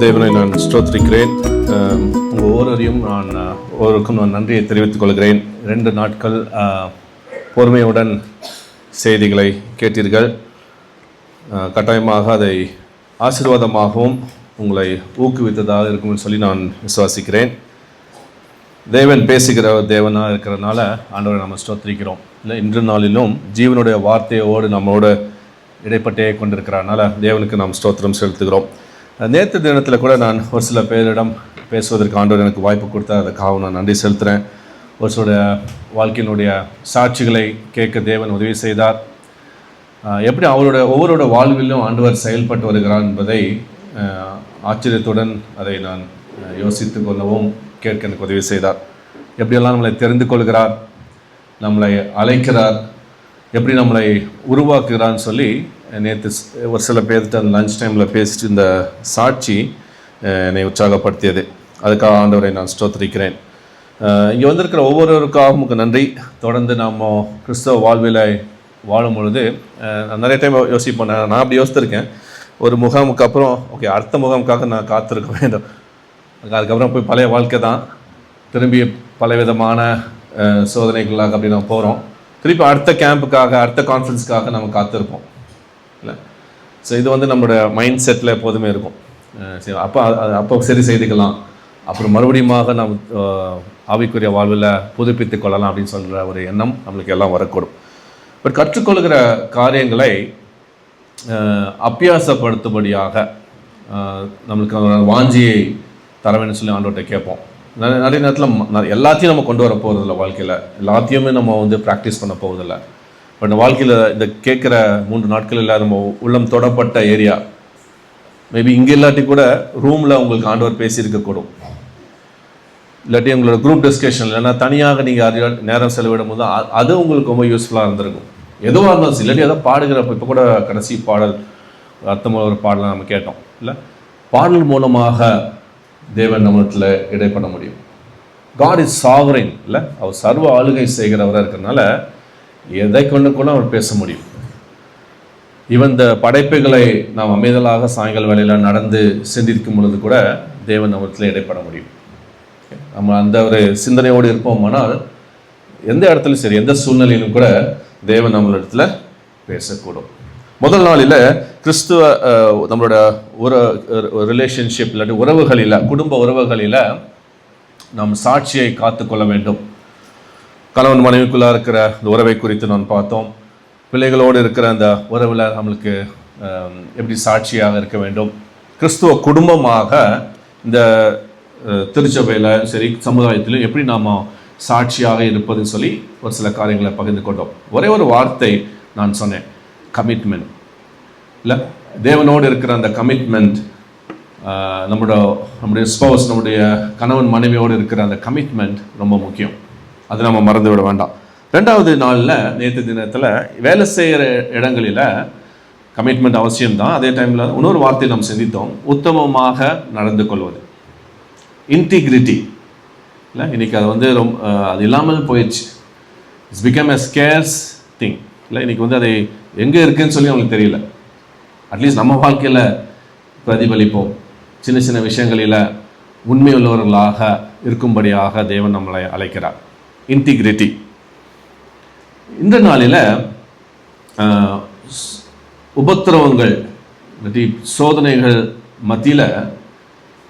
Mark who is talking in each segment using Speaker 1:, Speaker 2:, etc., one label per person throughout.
Speaker 1: தேவனை நான் ஸ்தோத்திரிக்கிறேன். உங்கள் ஒவ்வொருவரையும் ஒவ்வொருக்கும் நான் நன்றியை தெரிவித்துக் கொள்கிறேன். 2 நாட்கள் பொறுமையுடன் செய்திகளை கேட்டீர்கள். கட்டாயமாக அதை ஆசீர்வாதமாகவும் உங்களை ஊக்குவித்ததாக இருக்கும்னு சொல்லி நான் விசுவாசிக்கிறேன். தேவன் பேசுகிற தேவனாக இருக்கிறதுனால ஆண்டவரை நம்ம ஸ்தோத்திரிக்கிறோம். இல்லை, இன்று நாளிலும் ஜீவனுடைய வார்த்தையோடு நம்மளோட இடைப்பட்டே கொண்டிருக்கிறனால தேவனுக்கு நாம் ஸ்தோத்திரம் செலுத்துகிறோம். நேற்று தினத்தில் கூட நான் ஒரு சில பேரிடம் பேசுவதற்கு ஆண்டவர் எனக்கு வாய்ப்பு கொடுத்தா அதுக்காக நான் நன்றி செலுத்துகிறேன். ஒரு சில வாழ்க்கையினுடைய சாட்சிகளை கேட்க தேவன் உதவி செய்தார். எப்படி ஒவ்வொருடைய வாழ்விலும் ஆண்டவர் செயல்பட்டு வருகிறார் என்பதை ஆச்சரியத்துடன் அதை நான் யோசித்து கொள்ளவும் கேட்க எனக்கு உதவி செய்தார். எப்படியெல்லாம் நம்மளை தெரிந்து கொள்கிறார், நம்மளை அழைக்கிறார், எப்படி நம்மளை உருவாக்குகிறான்னு சொல்லி நேற்று ஒரு சில பேர்கிட்ட அந்த லஞ்ச் டைமில் பேசிட்டு இந்த சாட்சி என்னை உற்சாகப்படுத்தியது. அதுக்காக ஆண்டவரை நான் ஸ்தோத்திரிக்கிறேன். இங்கே வந்திருக்கிற ஒவ்வொருவருக்காகவும் உங்களுக்கு நன்றி. தொடர்ந்து நாம் கிறிஸ்தவ வாழ்வில் வாழும் பொழுது நிறைய டைம் யோசிப்பேன். நான் அப்படி யோசித்திருக்கேன். ஒரு முகாமுக்கு அப்புறம் ஓகே, அடுத்த முகாமுக்காக நான் காத்திருக்க வேண்டும். அதுக்கப்புறம் போய் பழைய வாழ்க்கை தான், திரும்பி பலவிதமான சோதனைகளாக அப்படி நம்ம போகிறோம். திருப்பி அடுத்த கேம்புக்காக, அடுத்த கான்ஃபரன்ஸுக்காக நம்ம காத்திருப்போம். இல்லை, ஸோ இது நம்மளோட மைண்ட் செட்டில் எப்போதுமே இருக்கும். சரி, அப்போ சரி செய்துக்கலாம், அப்புறம் மறுபடியுமாக நாம் ஆவிக்குரிய வாழ்வில் புதுப்பித்து கொள்ளலாம் அப்படின்னு சொல்கிற ஒரு எண்ணம் நம்மளுக்கு எல்லாம் வரக்கூடும். பட் கற்றுக்கொள்கிற காரியங்களை அபியாசப்படுத்தும்படியாக நம்மளுக்கு வாஞ்சியை தர வேண்டும் சொல்லி ஆண்டவர்கிட்ட கேட்போம். நிறைய நேரத்தில் எல்லாத்தையும் நம்ம கொண்டு வர போகிறதில்ல, வாழ்க்கையில் எல்லாத்தையுமே நம்ம ப்ராக்டிஸ் பண்ண போவதில்லை. பட் வாழ்க்கையில் இந்த கேட்குற 3 நாட்களில் நம்ம உள்ளம் தொடப்பட்ட ஏரியா மேபி இங்கே இல்லாட்டி கூட ரூமில் உங்களுக்கு ஆண்டவர் பேசியிருக்கக்கூடும். இல்லாட்டி உங்களோட குரூப் டிஸ்கஷன் இல்லைன்னா தனியாக நீங்கள் நேரம் செலவிடும் போது அது உங்களுக்கு ரொம்ப யூஸ்ஃபுல்லாக இருந்திருக்கும். எதுவாக இருந்தாலும் இல்லாட்டி எதாவது பாடுகிறப்ப, இப்போ கூட கடைசி பாடல் அர்த்தமுள்ள ஒரு பாடலை நம்ம கேட்டோம். இல்லை, பாடல் மூலமாக தேவன் நம்மளத்தில் இடைப்பட முடியும். God is sovereign. இல்லை, அவர் சர்வ ஆளுகை செய்கிறவராக இருக்கிறதுனால எதை கொண்டு கூட அவர் பேச முடியும். இந்த படைப்புகளை நாம் அமைதலாக சாயங்கால வேளையில் நடந்து சிந்திக்கும் பொழுது கூட தேவன் நம்மளத்தில் இடைப்பட முடியும். நம்ம அந்த ஒரு சிந்தனையோடு இருப்போமானால் எந்த இடத்துலையும் சரி, எந்த சூழ்நிலையிலும் கூட தேவன் நம்மளிடத்தில் பேசக்கூடும். முதல் நாளில் கிறிஸ்துவ நம்மளோட ஒரு ரிலேஷன்ஷிப் இல்லாட்டி உறவுகளில், குடும்ப உறவுகளில் நாம் சாட்சியை காத்துக்கொள்ள வேண்டும். கணவன் மனைவிக்குள்ளாக இருக்கிற இந்த உறவை குறித்து நான் பார்த்தோம். பிள்ளைகளோடு இருக்கிற அந்த உறவில் நம்மளுக்கு எப்படி சாட்சியாக இருக்க வேண்டும். கிறிஸ்துவ குடும்பமாக இந்த திருச்சபையில் சரி, சமுதாயத்திலும் எப்படி நாம் சாட்சியாக இருப்பதுன்னு சொல்லி ஒரு சில காரியங்களை பகிர்ந்து கொண்டோம். ஒரே ஒரு வார்த்தை நான் சொன்னேன், கமிட்மெண்ட். இல்லை, தேவனோடு இருக்கிற அந்த கமிட்மெண்ட், நம்முடைய ஸ்பௌஸ், நம்முடைய கணவன் மனைவியோடு இருக்கிற அந்த கமிட்மெண்ட் ரொம்ப முக்கியம். அது நம்ம மறந்து விட வேண்டாம். 2வது நாளில், நேற்று தினத்தில் வேலை செய்கிற இடங்களில் கமிட்மெண்ட் அவசியம்தான். அதே டைமில் இன்னொரு வார்த்தை நாம் சிந்தித்தோம், உத்தமமாக நடந்து கொள்வது, இன்டிகிரிட்டி. இல்லை, இன்றைக்கி அது ரொம்ப அது இல்லாமல் போயிடுச்சு. It's become a scares thing. இல்லை, இன்றைக்கி அதை எங்கே இருக்குதுன்னு சொல்லி அவங்களுக்கு தெரியல. அட்லீஸ்ட் நம்ம வாழ்க்கையில் பிரதிபலிப்போம். சின்ன சின்ன விஷயங்களில் உண்மையுள்ளவர்களாக இருக்கும்படியாக தேவன் நம்மளை அழைக்கிறார். இன்டிகிரிட்டி. இந்த நாளில் உபத்திரவங்கள், சோதனைகள் மத்தியில்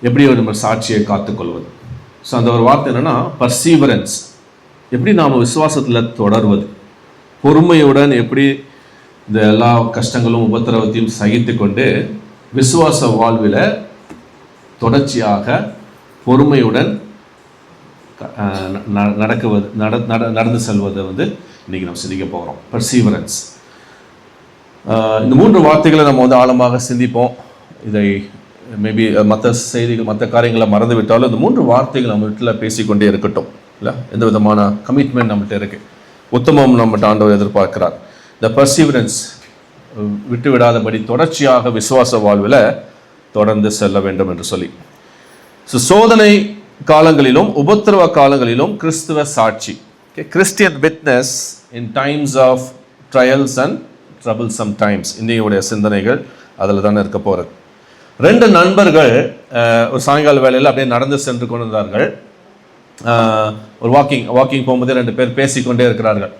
Speaker 1: எப்படி நம்ம சாட்சியை காத்துக்கொள்வது. ஸோ அந்த ஒரு வார்த்தை என்னென்னா பர்சீவரன்ஸ். எப்படி நாம் விசுவாசத்தில் தொடர்வது, பொறுமையுடன் எப்படி இந்த எல்லா கஷ்டங்களும் உபத்திரவத்தையும் சகித்து கொண்டு விசுவாச வாழ்வில் தொடர்ச்சியாக பொறுமையுடன் நடந்து செல்வது இன்றைக்கி நம்ம சிந்திக்க போகிறோம். பர்சீவரன்ஸ். இந்த 3 வார்த்தைகளை நம்ம ஆழமாக சிந்திப்போம். இதை மேபி மற்ற செய்திகள், மற்ற காரியங்களை மறந்து விட்டாலும் இந்த 3 வார்த்தைகள் நம்ம வீட்டில் பேசிக்கொண்டே இருக்கட்டும். இல்லை, எந்த விதமான கமிட்மெண்ட் நம்மகிட்ட இருக்குது. உத்தமம் நம்மகிட்ட ஆண்டவர் எதிர்பார்க்கிறார். இந்த பர்சீவரன்ஸ் விட்டு விடாதபடி தொடர்ச்சியாக விசுவாச வாழ்வில் தொடர்ந்து செல்ல வேண்டும் என்று சொல்லி, சோதனை காலங்களிலும் உபத்திரவ காலங்களிலும் கிறிஸ்துவ சாட்சி, Christian witness in times of trials and troublesome times. இன்னையுடைய சிந்தனைகள் அதில் தானே இருக்க போகிறது. 2 நண்பர்கள் ஒரு சாயங்கால வேளையில் அப்படியே நடந்து சென்று கொண்டிருந்தார்கள். ஒரு வாக்கிங் போகும்போது 2 பேர் பேசிக்கொண்டே இருக்கிறார்கள்.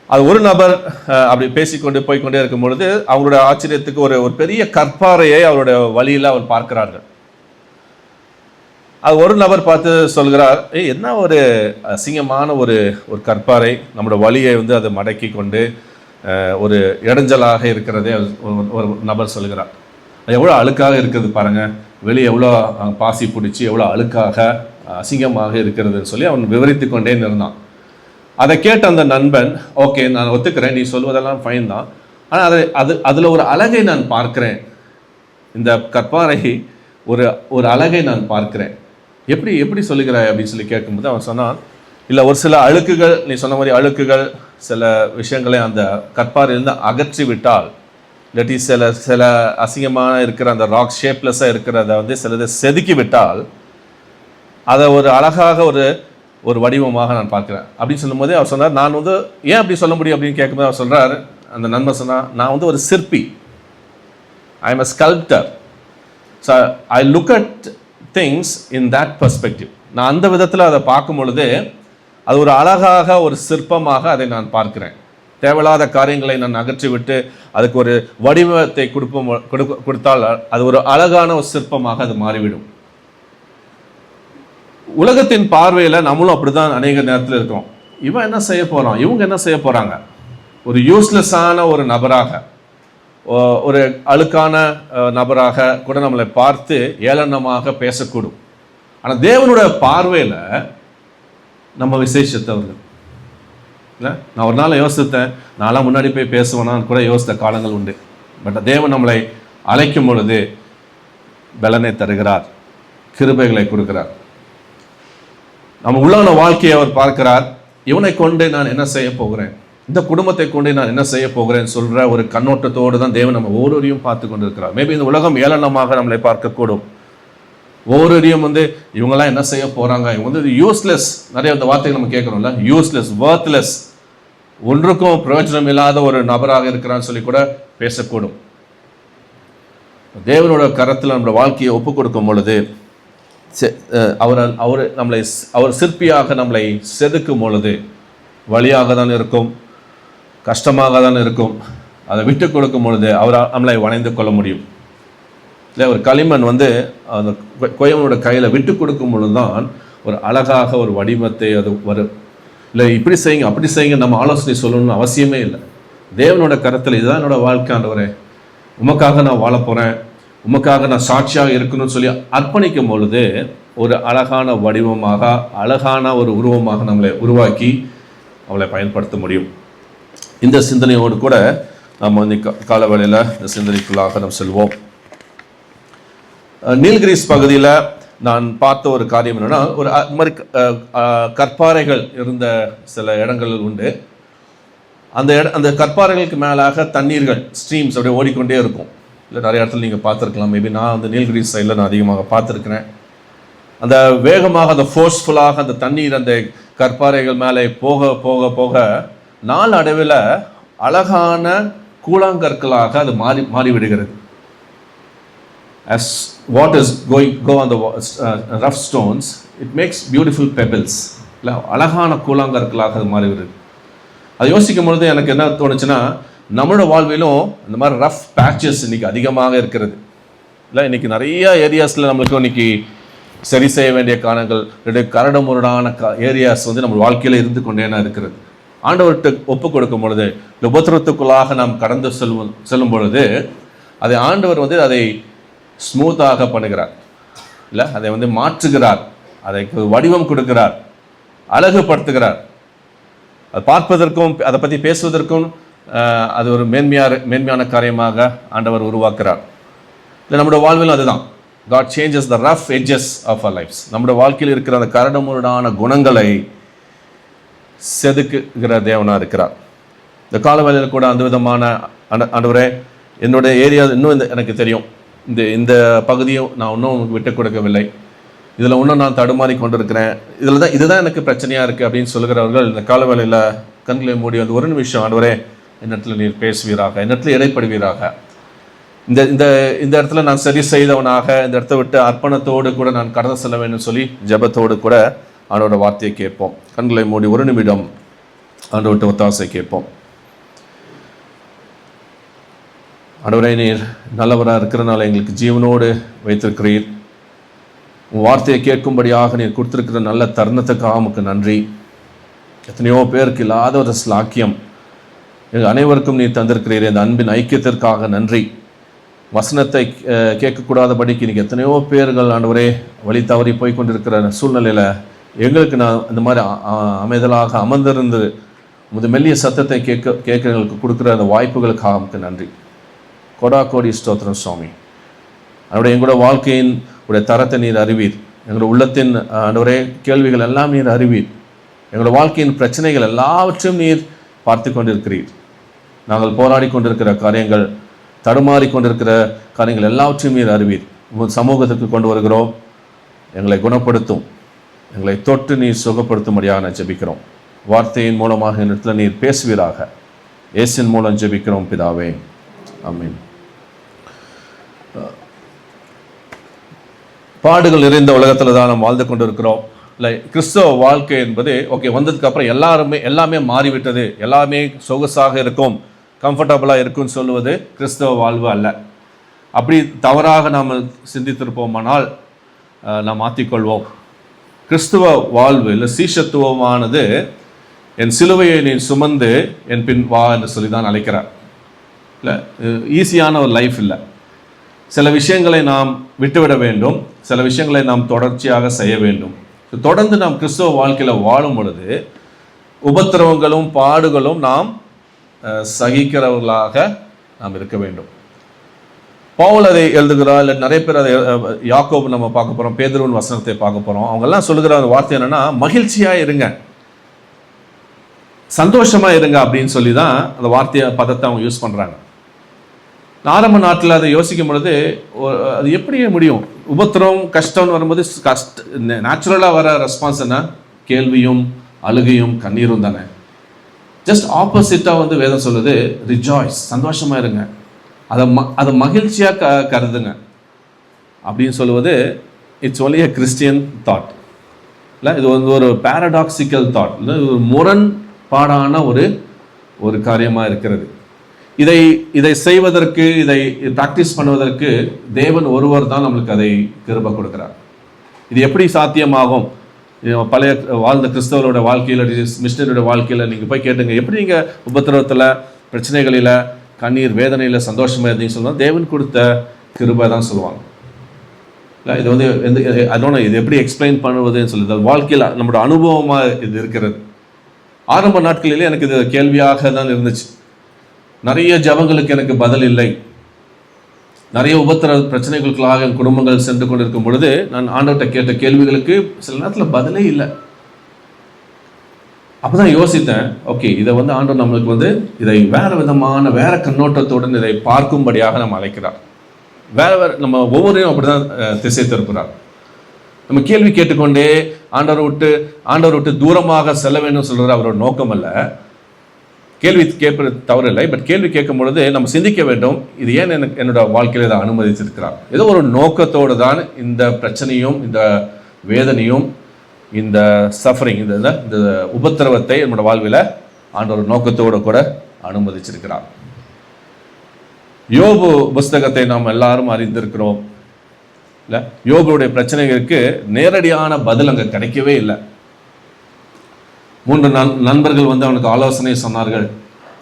Speaker 1: அது ஒரு நபர் அப்படி பேசிக்கொண்டு போய்கொண்டே இருக்கும் பொழுது அவங்களுடைய ஆச்சரியத்துக்கு ஒரு பெரிய கற்பாறையை அவருடைய வழியில் அவர் பார்க்கிறார்கள். அது ஒரு நபர் பார்த்து சொல்கிறார், என்ன ஒரு அசிங்கமான ஒரு கற்பாறை, நம்மளோட வழியை வந்து அதை மடக்கி கொண்டு ஒரு இடைஞ்சலாக இருக்கிறதே ஒரு நபர் சொல்கிறார். அது எவ்வளோ அழுக்காக இருக்குது பாருங்கள், வெளியே எவ்வளோ பாசி பிடிச்சி எவ்வளோ அழுக்காக அசிங்கமாக இருக்கிறதுன்னு சொல்லி அவன் விவரித்து கொண்டே இருந்தான். அதை கேட்ட அந்த நண்பன், ஓகே நான் ஒத்துக்கிறேன், நீ சொல்வதெல்லாம் ஃபைன் தான், ஆனால் அதில் ஒரு அழகை நான் பார்க்கிறேன், இந்த கற்பாறை ஒரு அழகை நான் பார்க்கிறேன், எப்படி சொல்லுகிறாய் அப்படின்னு சொல்லி கேட்கும்போது அவன் சொன்னான், இல்லை ஒரு சில அழுக்குகள், நீ சொன்ன மாதிரி அழுக்குகள், சில விஷயங்களை அந்த கற்பாறையிலிருந்து அகற்றி விட்டால், இல்லாட்டி சில அசிங்கமான இருக்கிற அந்த ராக் ஷேப்லெஸ்ஸாக இருக்கிறத வந்து சிலதை செதுக்கி விட்டால் அதை ஒரு அழகாக ஒரு வடிவமாக நான் பார்க்குறேன் அப்படின்னு சொல்லும்போது அவர் சொன்னார், நான் வந்து ஏன் அப்படி சொல்ல முடியும் அப்படின்னு கேட்கும்போது அவர் சொல்கிறார், அந்த நண்பர் சொன்னார், நான் வந்து ஒரு சிற்பி, I am a sculptor, so I look at things in that perspective. நான் அந்த விதத்தில் அதை பார்க்கும் பொழுது அது ஒரு அழகாக ஒரு சிற்பமாக அதை நான் பார்க்கிறேன். தேவையில்லாத காரியங்களை நான் அகற்றிவிட்டு அதுக்கு ஒரு வடிவத்தை கொடுத்தால் அது ஒரு அழகான ஒரு சிற்பமாக அது மாறிவிடும். உலகத்தின் பார்வையில் நம்மளும் அப்படிதான் அநேக நேரத்தில் இருக்கோம். இவன் என்ன செய்ய போகிறான், இவங்க என்ன செய்ய போகிறாங்க, ஒரு யூஸ்லெஸ்ஸான ஒரு நபராக, ஒரு அழுக்கான நபராக கூட நம்மளை பார்த்து ஏளனமாக பேசக்கூடும். ஆனால் தேவனுடைய பார்வையில் நம்ம விசேஷத்தவர்கள் இல்லை. நான் ஒரு நாள் யோசித்தேன், நான்லாம் முன்னாடி போய் பேசுவேனான்னு கூட யோசித்த காலங்கள் உண்டு. பட் தேவன் நம்மளை அழைக்கும் பொழுது பலனை தருகிறார், கிருபைகளை கொடுக்கிறார். நம்ம உள்ளான வாழ்க்கையை அவர் பார்க்கிறார். இவனை கொண்டு நான் என்ன செய்ய போகிறேன், இந்த குடும்பத்தை கொண்டு நான் என்ன செய்ய போகிறேன் சொல்கிற ஒரு கண்ணோட்டத்தோடு தான் தேவன் நம்ம ஒவ்வொருவரையும் பார்த்து கொண்டு இருக்கிறார். மேபி இந்த உலகம் ஏளனமாக நம்மளை பார்க்கக்கூடும். ஒவ்வொருவரையும் வந்து இவங்கெல்லாம் என்ன செய்ய போகிறாங்க, இவங்க வந்து யூஸ்லெஸ், நிறைய அந்த வார்த்தைகள் நம்ம கேட்குறோம்ல, யூஸ்லெஸ், வர்த்லெஸ், ஒன்றுக்கும் பிரயோஜனம் இல்லாத ஒரு நபராக இருக்கிறான்னு சொல்லி கூட பேசக்கூடும். தேவனோட கரத்தில் நம்மளோட வாழ்க்கையை ஒப்பு கொடுக்கும் பொழுது அவர் சிற்பியாக நம்மளை செதுக்கும் பொழுது வழியாக தான் இருக்கும், கஷ்டமாக தான் இருக்கும். அதை விட்டு கொடுக்கும் பொழுது அவர் நம்மளை வணைந்து கொள்ள முடியும். இல்லை, ஒரு களிமண் வந்து அந்த கோயவனோட கையில் விட்டு கொடுக்கும் பொழுது தான் ஒரு அழகாக ஒரு வடிவத்தை அது வரும். இல்லை இப்படி செய்யுங்க அப்படி செய்யுங்க நம்ம ஆலோசனை சொல்லணும்னு அவசியமே இல்லை. தேவனோட கரத்தில் இதுதான் என்னோட வாழ்க்கை ஆண்டவரே, உமக்காக நான் வாழ போகிறேன், உமக்காக நான் சாட்சியாக இருக்கணும்னு சொல்லி அர்ப்பணிக்கும் பொழுது ஒரு அழகான வடிவமாக, அழகான ஒரு உருவமாக நம்மளை உருவாக்கி அவளை பயன்படுத்த முடியும். இந்த சிந்தனையோடு கூட நம்ம இந்த காலவேளையில் இந்த சிந்தனைக்குள்ளாக நம்ம செல்வோம். நீல்கிரிஸ் பகுதியில் நான் பார்த்த ஒரு காரியம் என்னென்னா, ஒரு அது மாதிரி கற்பாறைகள் இருந்த சில இடங்கள் உண்டு. அந்த கற்பாறைகளுக்கு மேலாக தண்ணீர்கள், ஸ்ட்ரீம்ஸ் அப்படியே ஓடிக்கொண்டே இருக்கும். இல்லை, நிறைய இடத்துல நீங்கள் பார்த்துருக்கலாம். மேபி நான் அந்த நீல்கிரிஸ் சைடில் நான் அதிகமாக பார்த்துருக்கிறேன். அந்த வேகமாக, அந்த ஃபோர்ஸ்ஃபுல்லாக அந்த தண்ணீர் அந்த கற்பாறைகள் மேலே போக போக போக நாள் அடைவில் அழகான கூழாங்கற்களாக அது மாறிவிடுகிறது. As what is go on the rough stones, it makes beautiful pebbles. இல்லை, அழகான கூழாங்கற்களாக அது மாறிவிடுது. அதை யோசிக்கும் பொழுது எனக்கு என்ன தோணுச்சுன்னா, நம்மளோட வாழ்விலும் இந்த மாதிரி ரஃப் பேச்சஸ் இன்றைக்கி அதிகமாக இருக்கிறது. இல்லை, இன்றைக்கி நிறைய ஏரியாஸில் நம்மளுக்கு இன்றைக்கி சரி செய்ய வேண்டிய காரணங்கள், கரடு முரடான ஏரியாஸ் வந்து நம்ம வாழ்க்கையில் இருந்து கொண்டே இருக்கிறது. ஆண்டவர்கிட்ட ஒப்பு கொடுக்கும் பொழுது, இந்த உபத்திரத்துக்குள்ளாக நாம் கடந்து செல்லும் பொழுது அதை ஆண்டவர் வந்து அதை ஸ்மூத்தாக பண்ணுகிறார். இல்லை, அதை வந்து மாற்றுகிறார், அதற்கு வடிவம் கொடுக்கிறார், அழகுபடுத்துகிறார். அது பார்ப்பதற்கும் அதை பற்றி பேசுவதற்கும் அது ஒரு மேன்மையான காரியமாக ஆண்டவர் உருவாக்குறார். இல்லை, நம்மளோட வாழ்வில் அதுதான். God changes the rough edges of our lives. நம்மளோட வாழ்க்கையில் இருக்கிற அந்த கரடுமுரடான குணங்களை செதுக்குகிற தேவனாக இருக்கிறார். இந்த காலவேளையில் கூட அந்த விதமான ஆண்டவரே, என்னோட ஏரியா இன்னும் எனக்கு தெரியும், இந்த பகுதியும் நான் இன்னும் உங்களுக்கு விட்டு கொடுக்கவில்லை, இதில் இன்னும் நான் தடுமாறி கொண்டிருக்கிறேன், இதுதான் எனக்கு பிரச்சனையாக இருக்குது அப்படின்னு சொல்லுகிறவர்கள் இந்த காலவேளையில் கண்களை மூடி வந்து ஒரு நிமிஷம், ஆண்டவரே என்னிடத்தில் நீர் பேசுவீராக, என்னிடத்தில் இடைப்படுவீராக, இந்த இந்த இந்த இடத்துல நான் சரி செய்தவனாக இந்த இடத்த விட்டு அர்ப்பணத்தோடு கூட நான் கடந்து செல்ல வேண்டும் சொல்லி ஜெபத்தோடு கூட ஆண்டோட வார்த்தையை கேட்போம். கண்களை மூடி ஒரு நிமிடம் ஆண்டவர்கிட்ட ஒத்தாசை கேட்போம். ஆண்டவரே, நீர் நல்லவராக இருக்கிறனால எங்களுக்கு ஜீவனோடு வைத்திருக்கிறீர். உன் வார்த்தையை கேட்கும்படியாக நீர் கொடுத்திருக்கிற நல்ல தருணத்துக்காக உமக்கு நன்றி. எத்தனையோ பேருக்கு இல்லாத ஒரு ஸ்லாக்கியம் எங்கள் அனைவருக்கும் நீர் தந்திருக்கிறீர். இந்த அன்பின் ஐக்கியத்திற்காக நன்றி. வசனத்தை கேட்கக்கூடாதபடிக்கு இன்றைக்கி எத்தனையோ பேர்கள் ஆண்டவரே வழி தவறி போய் கொண்டிருக்கிற சூழ்நிலையில் எங்களுக்கு நான் இந்த மாதிரி அமைதலாக அமர்ந்திருந்து உமது மெல்லிய சத்தத்தை கேட்க எங்களுக்கு கொடுக்குற அந்த வாய்ப்புகளுக்காக நமக்கு நன்றி. கோடா கோடி ஸ்தோத்திரம் சுவாமி. அதோடைய எங்களோட வாழ்க்கையின் உடைய தரத்தை நீர் அறிவீர். எங்களோட உள்ளத்தின் ஆண்டவரே கேள்விகள் எல்லாம் நீர் அறிவீர். எங்களோட வாழ்க்கையின் பிரச்சனைகள் எல்லாவற்றையும் நீர் பார்த்து கொண்டிருக்கிறீர். நாங்கள் போராடி கொண்டிருக்கிற காரியங்கள், தடுமாறி கொண்டிருக்கிற காரியங்கள் எல்லாவற்றையும் நீர் அறிவீர். உங்கள் சமூகத்துக்கு கொண்டு வருகிறோம். எங்களை குணப்படுத்தும், எங்களை தொட்டு நீர் சுகப்படுத்தும்படியாக நான் ஜெபிக்கிறோம். வார்த்தையின் மூலமாக இடத்துல நீர் பேசுவீராக. இயேசுவின் மூலம் ஜெபிக்கிறோம் பிதாவே, ஆமென். பாடுகள் நிறைந்த உலகத்தில் தான் நாம் வாழ்ந்து கொண்டிருக்கிறோம். இல்லை, கிறிஸ்தவ வாழ்க்கை என்பது ஓகே வந்ததுக்கு அப்புறம் எல்லாமே மாறிவிட்டது, எல்லாமே சொகுசாக இருக்கும், கம்ஃபர்டபுளாக இருக்கும்னு சொல்லுவது கிறிஸ்தவ வாழ்வு அல்ல. அப்படி தவறாக நாம் சிந்தித்திருப்போமானால் நாம் மாற்றிக்கொள்வோம். கிறிஸ்துவ வாழ்வு இல்லை சீஷத்துவமானது என் சிலுவையை நீ சுமந்து என் பின் வா என்று சொல்லி தான் அழைக்கிறார். இல்லை, ஈஸியான ஒரு லைஃப் இல்லை. சில விஷயங்களை நாம் விட்டுவிட வேண்டும், சில விஷயங்களை நாம் தொடர்ச்சியாக செய்ய வேண்டும். தொடர்ந்து நாம் கிறிஸ்தவ வாழ்க்கையில் வாழும் பொழுது உபத்திரவங்களும் பாடுகளும் நாம் சகிக்கிறவர்களாக நாம் இருக்க வேண்டும். பவுல் அதை எழுதுகிறார். இல்லை, நிறைய பேர் அதை யாக்கோபு நம்ம பார்க்க போகிறோம், பேதுருவின் வசனத்தை பார்க்க போகிறோம். அவங்கெல்லாம் சொல்லுகிற அந்த வார்த்தை என்னென்னா, மகிழ்ச்சியாக இருங்க, சந்தோஷமாக இருங்க அப்படின்னு சொல்லி தான் அந்த வார்த்தையை பதத்தை அவங்க யூஸ் பண்ணுறாங்க. ஆரம்ப நாட்டில் அதை யோசிக்கும் பொழுது அது எப்படி முடியும்? உபத்திரம் கஷ்டம்னு வரும்போது நேச்சுரலாக வர ரெஸ்பான்ஸ் என்ன? கேள்வியும் அழுகையும் கண்ணீரும் தானே. ஜஸ்ட் ஆப்போசிட்டாக வேதம் சொல்லுது, ரிஜாய்ஸ், சந்தோஷமாக இருங்க, அதை மகிழ்ச்சியாக கருதுங்க அப்படின்னு சொல்லுவது it's only a Christian thought. இல்லை, இது ஒரு பேரடாக்சிக்கல் தாட், இல்லை, ஒரு முரண்பாடான ஒரு காரியமாக இருக்கிறது. இதை செய்வதற்கு, இதை ப்ராக்டிஸ் பண்ணுவதற்கு தேவன் ஒருவர் தான் நம்மளுக்கு அதை கிருபை கொடுக்கிறார். இது எப்படி சாத்தியமாகும்? பழைய வாழ்ந்த கிறிஸ்தவரோட வாழ்க்கையில், மிஷினரியோட வாழ்க்கையில் நீங்கள் போய் கேட்டுங்க, எப்படி நீங்கள் உபத்திரவத்தில், பிரச்சனைகளில், கண்ணீர் வேதனையில் சந்தோஷமாக இருந்தீங்கன்னு சொல்லுவாங்க. தேவன் கொடுத்த கிருபை தான் சொல்லுவாங்க. இல்லை, இது அதோட இது எப்படி எக்ஸ்பிளைன் பண்ணுவதுன்னு சொல்லுது. வாழ்க்கையில் நம்மளோட அனுபவமாக இது இருக்கிறது. ஆரம்ப நாட்களிலே எனக்கு இது கேள்வியாக தான் இருந்துச்சு. நிறைய ஜபங்களுக்கு எனக்கு பதில் இல்லை. நிறைய உபத்திர பிரச்சனைகளுக்காக என் குடும்பங்கள் சென்று கொண்டிருக்கும் பொழுது நான் ஆண்டவர்கிட்ட கேட்ட கேள்விகளுக்கு சில நேரத்தில் பதிலே இல்லை. அப்போ தான் யோசித்தேன், ஓகே, இதை ஆண்டவர் நம்மளுக்கு இதை வேற கண்ணோட்டத்துடன் இதை பார்க்கும்படியாக நம்ம அழைக்கிறார். வேற நம்ம ஒவ்வொருவரையும் அப்படி தான் திசை திருப்புறார். நம்ம கேள்வி கேட்டுக்கொண்டே ஆண்டவர் விட்டு தூரமாக செல்ல வேண்டும் சொல்கிறது அவரோட நோக்கம் அல்ல. கேள்வி கேட்பது தவறு இல்லை, பட் கேள்வி கேட்கும் பொழுது நம்ம சிந்திக்க வேண்டும், இது ஏன் என்னோட வாழ்க்கையில் இதை அனுமதிச்சிருக்கிறார். ஏதோ ஒரு நோக்கத்தோடு தான் இந்த பிரச்சனையும், இந்த வேதனையும், இந்த சஃபரிங், இந்த உபத்திரவத்தை என்னோட வாழ்வில் ஆண்டவர் நோக்கத்தோடு கூட அனுமதிச்சிருக்கிறார். யோபு புஸ்தகத்தை நாம் எல்லாரும் அறிந்திருக்கிறோம். இல்லை, யோபுடைய பிரச்சனைகளுக்கு நேரடியான பதில் அங்கே கிடைக்கவே இல்லை. 3 நண்பர்கள் அவனுக்கு ஆலோசனை சொன்னார்கள்.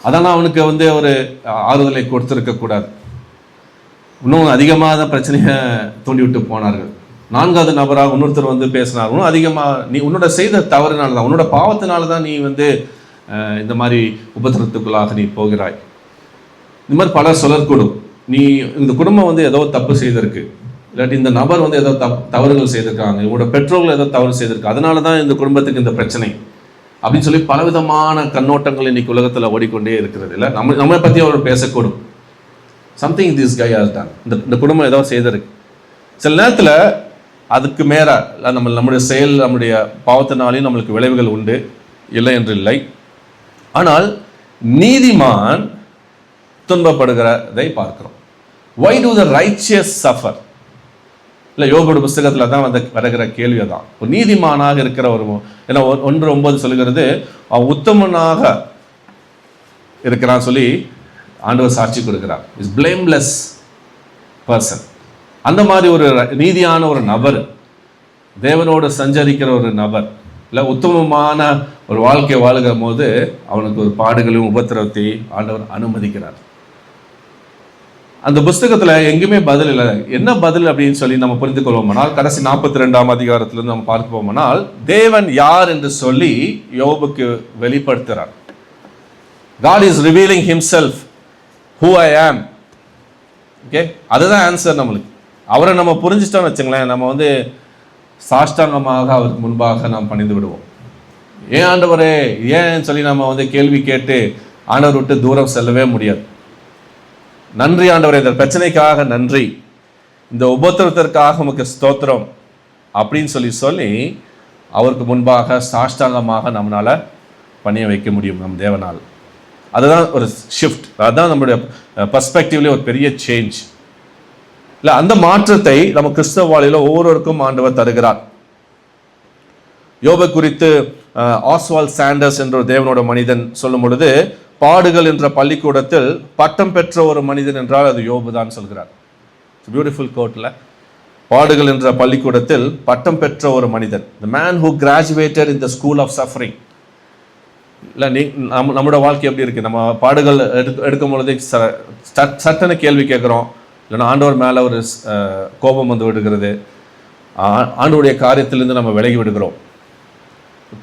Speaker 1: அதனால் அவனுக்கு ஒரு ஆறுதலை கொடுத்துருக்கக்கூடாது. இன்னும் அதிகமாக தான் பிரச்சனையை தூண்டிவிட்டு போனார்கள். 4வது நபராக இன்னொருத்தர் பேசினார். இன்னும் அதிகமாக, நீ உன்னோட செய்த தவறுனால தான், உன்னோட பாவத்தினால தான் நீ இந்த மாதிரி உபத்திரத்துக்குள்ளாக நீ போகிறாய். இந்த மாதிரி பலர் சொல்லக்கூடும். நீ இந்த குடும்பம் ஏதோ தப்பு செய்திருக்கு, இல்லாட்டி இந்த நபர் ஏதோ தவறுகள் செய்திருக்காங்க, இவங்களோட பெற்றோர்கள் ஏதோ தவறு செய்திருக்கு, அதனால தான் இந்த குடும்பத்துக்கு இந்த பிரச்சனை அப்படின்னு சொல்லி பலவிதமான கண்ணோட்டங்கள் இன்னைக்கு உலகத்தில் ஓடிக்கொண்டே இருக்கிறது. இல்லை, நம்மளை பற்றி அவர் பேசக்கூடும். Something this guy has done, இந்த குடும்பம் ஏதோ செய்திருக்கு. சில நேரத்தில் அதுக்கு மேலே நம்முடைய செயல், நம்முடைய பாவத்தினாலையும் நம்மளுக்கு விளைவுகள் உண்டு, இல்லை என்று இல்லை. ஆனால் நீதிமான் துன்பப்படுகிறதை பார்க்கிறோம். Why do the righteous suffer? இல்லை, யோபோட புஸ்தகத்தில் தான் வருகிற கேள்வி தான். ஒரு நீதிமானாக இருக்கிற ஒரு, ஏன்னா 1:9 சொல்லுகிறது, அவன் உத்தமனாக இருக்கிறான் சொல்லி ஆண்டவர் சாட்சி கொடுக்கிறார். Is blameless person. அந்த மாதிரி ஒரு நீதியான ஒரு நபர், தேவனோடு சஞ்சரிக்கிற ஒரு நபர், இல்லை உத்தமமான ஒரு வாழ்க்கை வாழுகிற போது அவனுக்கு ஒரு பாடுகளையும் உபத்திரவத்தை ஆண்டவர் அனுமதிக்கிறார். அந்த புஸ்தகத்தில் எங்குமே பதில் இல்லை. என்ன பதில் அப்படின்னு சொல்லி நம்ம புரிந்து கொள்வோம்னால், கடைசி 42ஆம் அதிகாரத்திலிருந்து நம்ம பார்ப்போம்னால், தேவன் யார் என்று சொல்லி யோபுக்கு வெளிப்படுத்துகிறார். God is revealing himself, who I am. Okay, அதுதான் ஆன்சர் நம்மளுக்கு. அவரை நம்ம புரிஞ்சிட்டோம்னு வச்சுங்களேன், நம்ம சாஷ்டாங்கமாக அவருக்கு முன்பாக நாம் பணிந்து விடுவோம். ஏன் ஆண்டவரே, ஏன் சொல்லி நம்ம கேள்வி கேட்டு ஆண்டவர் விட்டு தூரம் செல்லவே முடியாது. நன்றி ஆண்டவரே, இந்த பிரச்சனைக்காக நன்றி, இந்த உபத்திரத்திற்காக உமக்கு ஸ்தோத்திரம் அப்படின்னு சொல்லி அவருக்கு முன்பாக சாஷ்டாங்கமாக நம்மளால பணிய வைக்க முடியும் நம் தேவனால். அதுதான் ஒரு ஷிஃப்ட், அதுதான் நம்மளுடைய பர்ஸ்பெக்டிவ்லேயே ஒரு பெரிய சேஞ்ச். இல்லை, அந்த மாற்றத்தை நம்ம கிறிஸ்தவ வாழ்வில் ஒவ்வொருவருக்கும் ஆண்டவர் தருகிறார். யோபை குறித்து ஆஸ்வால்ட் சாண்டர்ஸ் என்ற ஒரு தேவனோட மனிதன் சொல்லும் பொழுது, பாடுகள் என்ற பள்ளிக்கூடத்தில் பட்டம் பெற்ற ஒரு மனிதன் என்றால் அது யோபு தான் சொல்கிறார். பியூட்டிஃபுல் கோட்ல, பாடுகள் என்ற பள்ளிக்கூடத்தில் பட்டம் பெற்ற ஒரு மனிதன், the man who graduated in the school of suffering. இல்லை, நம்மளோட வாழ்க்கை எப்படி இருக்குது? நம்ம பாடுகள் எடுக்கும் பொழுதே சட்டன கேள்வி கேட்குறோம், இல்லைன்னா ஆண்டவர் மேலே ஒரு கோபம் விடுகிறது, ஆண்டவருடைய காரியத்திலிருந்து நம்ம விலகி விடுகிறோம்.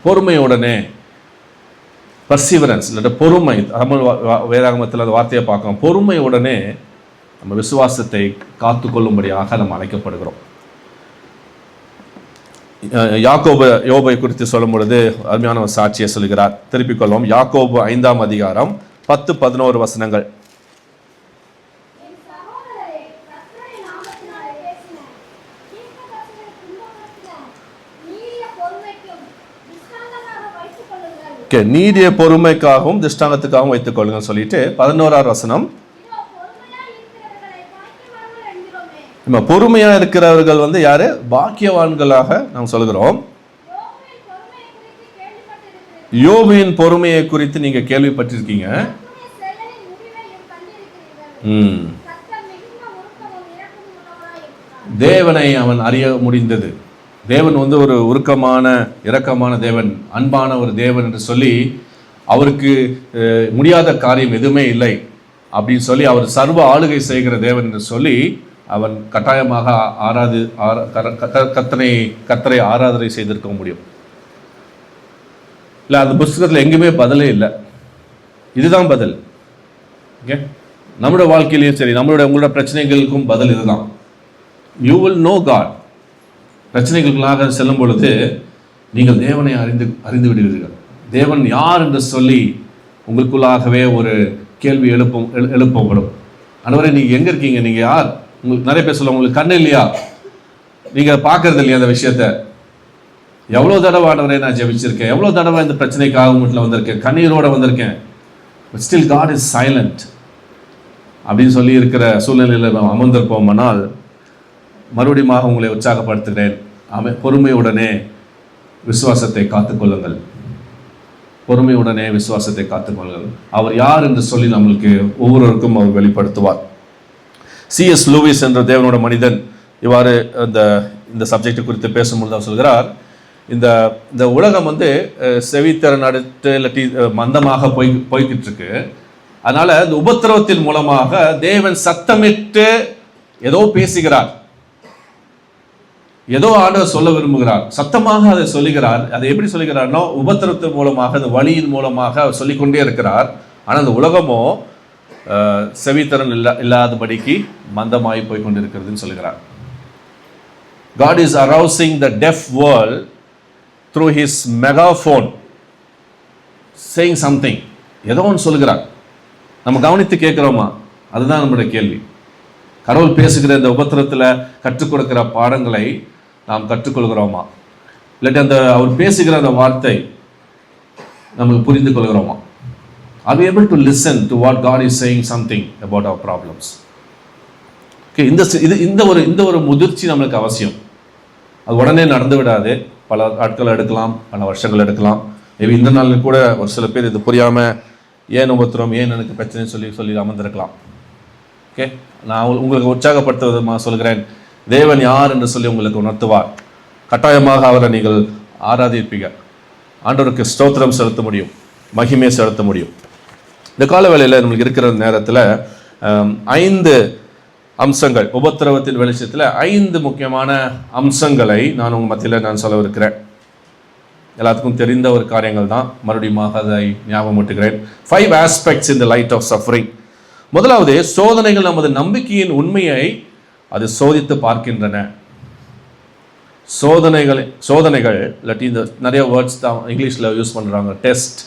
Speaker 1: பொறுமையுடனே, பர்சிவரன்ஸ் இல்லாட்ட பொறுமை, தமிழ் வேதாகமத்தில் அந்த வார்த்தையை பார்க்கலாம். பொறுமையுடனே நம்ம விசுவாசத்தை காத்துக்கொள்ளும்படியாக நம்ம அழைக்கப்படுகிறோம். யோபை குறித்து சொல்லும் பொழுது அருமையான ஒரு சாட்சியை சொல்கிறார். திருப்பிக் கொள்வோம். யாக்கோபு 5ஆம் அதிகாரம் 10-11 வசனங்கள். நீடிய பொறுமைக்காகவும் திஷ்டாங்கத்துக்காகவும் வைத்துக் கொள்ளுங்க சொல்லிட்டு 11ஆம் வசனம், பொறுமையா இருக்கிறவர்கள் யாரு? பாக்கியவான்களாக நாம் சொல்கிறோம். யோபின் பொறுமையை குறித்து நீங்க கேள்விப்பட்டிருக்கீங்க. தேவனை அவன் அறிய முடிந்தது. தேவன் ஒரு உருக்கமான இரக்கமான தேவன், அன்பான ஒரு தேவன் என்று சொல்லி, அவருக்கு முடியாத காரியம் எதுவுமே இல்லை அப்படின்னு சொல்லி, அவர் சர்வ ஆளுகை செய்கிற தேவன் என்று சொல்லி அவன் கட்டாயமாக கர்த்தரை ஆராதனை செய்திருக்க முடியும். இல்லை, அந்த புஸ்தகத்தில் எங்குமே பதிலே இல்லை. இதுதான் பதில். ஓகே, நம்மளோட வாழ்க்கையிலையும் சரி, உங்களோட பிரச்சனைகளுக்கும் பதில் இதுதான். You will know God. பிரச்சனைகளுக்காக செல்லும் பொழுது நீங்கள் தேவனை அறிந்து விடுவீர்கள். தேவன் யார் என்று சொல்லி உங்களுக்குள்ளாகவே ஒரு கேள்வி எழுப்பப்படும். ஆண்டவரே, நீங்கள் எங்கே இருக்கீங்க? நீங்கள் யார்? உங்களுக்கு நிறைய பேர் சொல்லுவாங்க, உங்களுக்கு கண்ணு இல்லையா? நீங்கள் பார்க்கறது இல்லையா அந்த விஷயத்த? எவ்வளோ தடவை ஆண்டவரே நான் ஜெபிச்சிருக்கேன், எவ்வளோ தடவை இந்த பிரச்சனைக்காக வீட்டில் வந்திருக்கேன், கண்ணீரோடு வந்திருக்கேன், but still God is silent அப்படின்னு சொல்லி இருக்கிற சூழ்நிலையில் நாம் அமர்ந்திருப்போம்னால், மறுபடியும் உங்களை உற்சாகப்படுத்துகிறேன். பொறுமையுடனே விசுவாசத்தை காத்துக்கொள்ளுங்கள். பொறுமையுடனே விசுவாசத்தை காத்துக்கொள்ளுங்கள். அவர் யார் என்று சொல்லி நம்மளுக்கு ஒவ்வொருவருக்கும் அவர் வெளிப்படுத்துவார். C.S. லூயிஸ் என்ற தேவனோட மனிதன் இவ்வாறு இந்த சப்ஜெக்ட் குறித்து பேசும்பொழுது அவர் சொல்கிறார், இந்த உலகம் செவித்திறன் அடுத்து இல்லாட்டி மந்தமாக போய்கிட்டு இருக்கு. அதனால இந்த உபத்திரவத்தின் மூலமாக தேவன் சத்தமிட்டு ஏதோ பேசுகிறார், ஏதோ ஆண்டவர் சொல்ல விரும்புகிறார், சத்தமாக அதை சொல்லுகிறார். அதை எப்படி சொல்லுகிறார்னா, உபத்திரத்தின் மூலமாக, அந்த வழியின் மூலமாக அவர் சொல்லிக்கொண்டே இருக்கிறார். ஆனால் அந்த உலகமோ செவித்திறன் இல்லாதபடிக்கு மந்தமாகி போய் கொண்டிருக்கிறதுன்னு சொல்லுகிறார். God is arousing the deaf world through his megaphone, saying something. ஏதோ ஒன்று சொல்லுகிறார். நம்ம கவனித்து கேட்குறோமா? அதுதான் நம்மளுடைய கேள்வி. கடவுள் பேசுகிற இந்த உபத்திரத்தில் கற்றுக் கொடுக்கிற பாடங்களை நாம் கற்றுக்கொள்கிறோமா? இல்லாட்டி அவர் பேசுகிற அந்த வார்த்தை நமக்கு புரிந்து கொள்கிறோமா? Are we able to listen to what God is saying something about our problems? இந்த ஒரு முதிர்ச்சி நம்மளுக்கு அவசியம். அது உடனே நடந்து விடாது. பல ஆட்கள் எடுக்கலாம், பல வருஷங்கள் எடுக்கலாம். மேபி இந்த நாளில் கூட ஒரு சில பேர் இது புரியாமல் ஏன் உபத்திரம், ஏன் எனக்கு பிரச்சனைன்னு சொல்லி அமர்ந்திருக்கலாம். ஓகே, நான் உங்களுக்கு உற்சாகப்படுத்துவதாக சொல்கிறேன், தேவன் யார் என்று சொல்லி உங்களுக்கு உணர்த்துவார். கட்டாயமாக அவரை நீங்கள் ஆராதிப்பீங்க. ஆண்டவருக்கு ஸ்தோத்திரம் செலுத்த முடியும், மகிமையை செலுத்த முடியும். இந்த கால வேளையில் நம்மளுக்கு இருக்கிற நேரத்தில் 5 அம்சங்கள், உபத்திரவத்தின் வெளிச்சத்தில் 5 முக்கியமான அம்சங்களை நான் உங்கள் மத்தியில் நான் சொல்லவிருக்கிறேன். எல்லாத்துக்கும் தெரிந்த ஒரு காரியங்கள் தான், மறுபடியும் அதை ஞாபகமூட்டுகிறேன். 5 aspects in the light of suffering. முதலாவது, சோதனைகள் நமது நம்பிக்கையின் உண்மையை அது சோதித்து பார்க்கின்றன. சோதனைகள் இல்லாட்டி இந்த நிறைய வேர்ட்ஸ் தான் இங்கிலீஷில் யூஸ் பண்ணுறாங்க, டெஸ்ட்,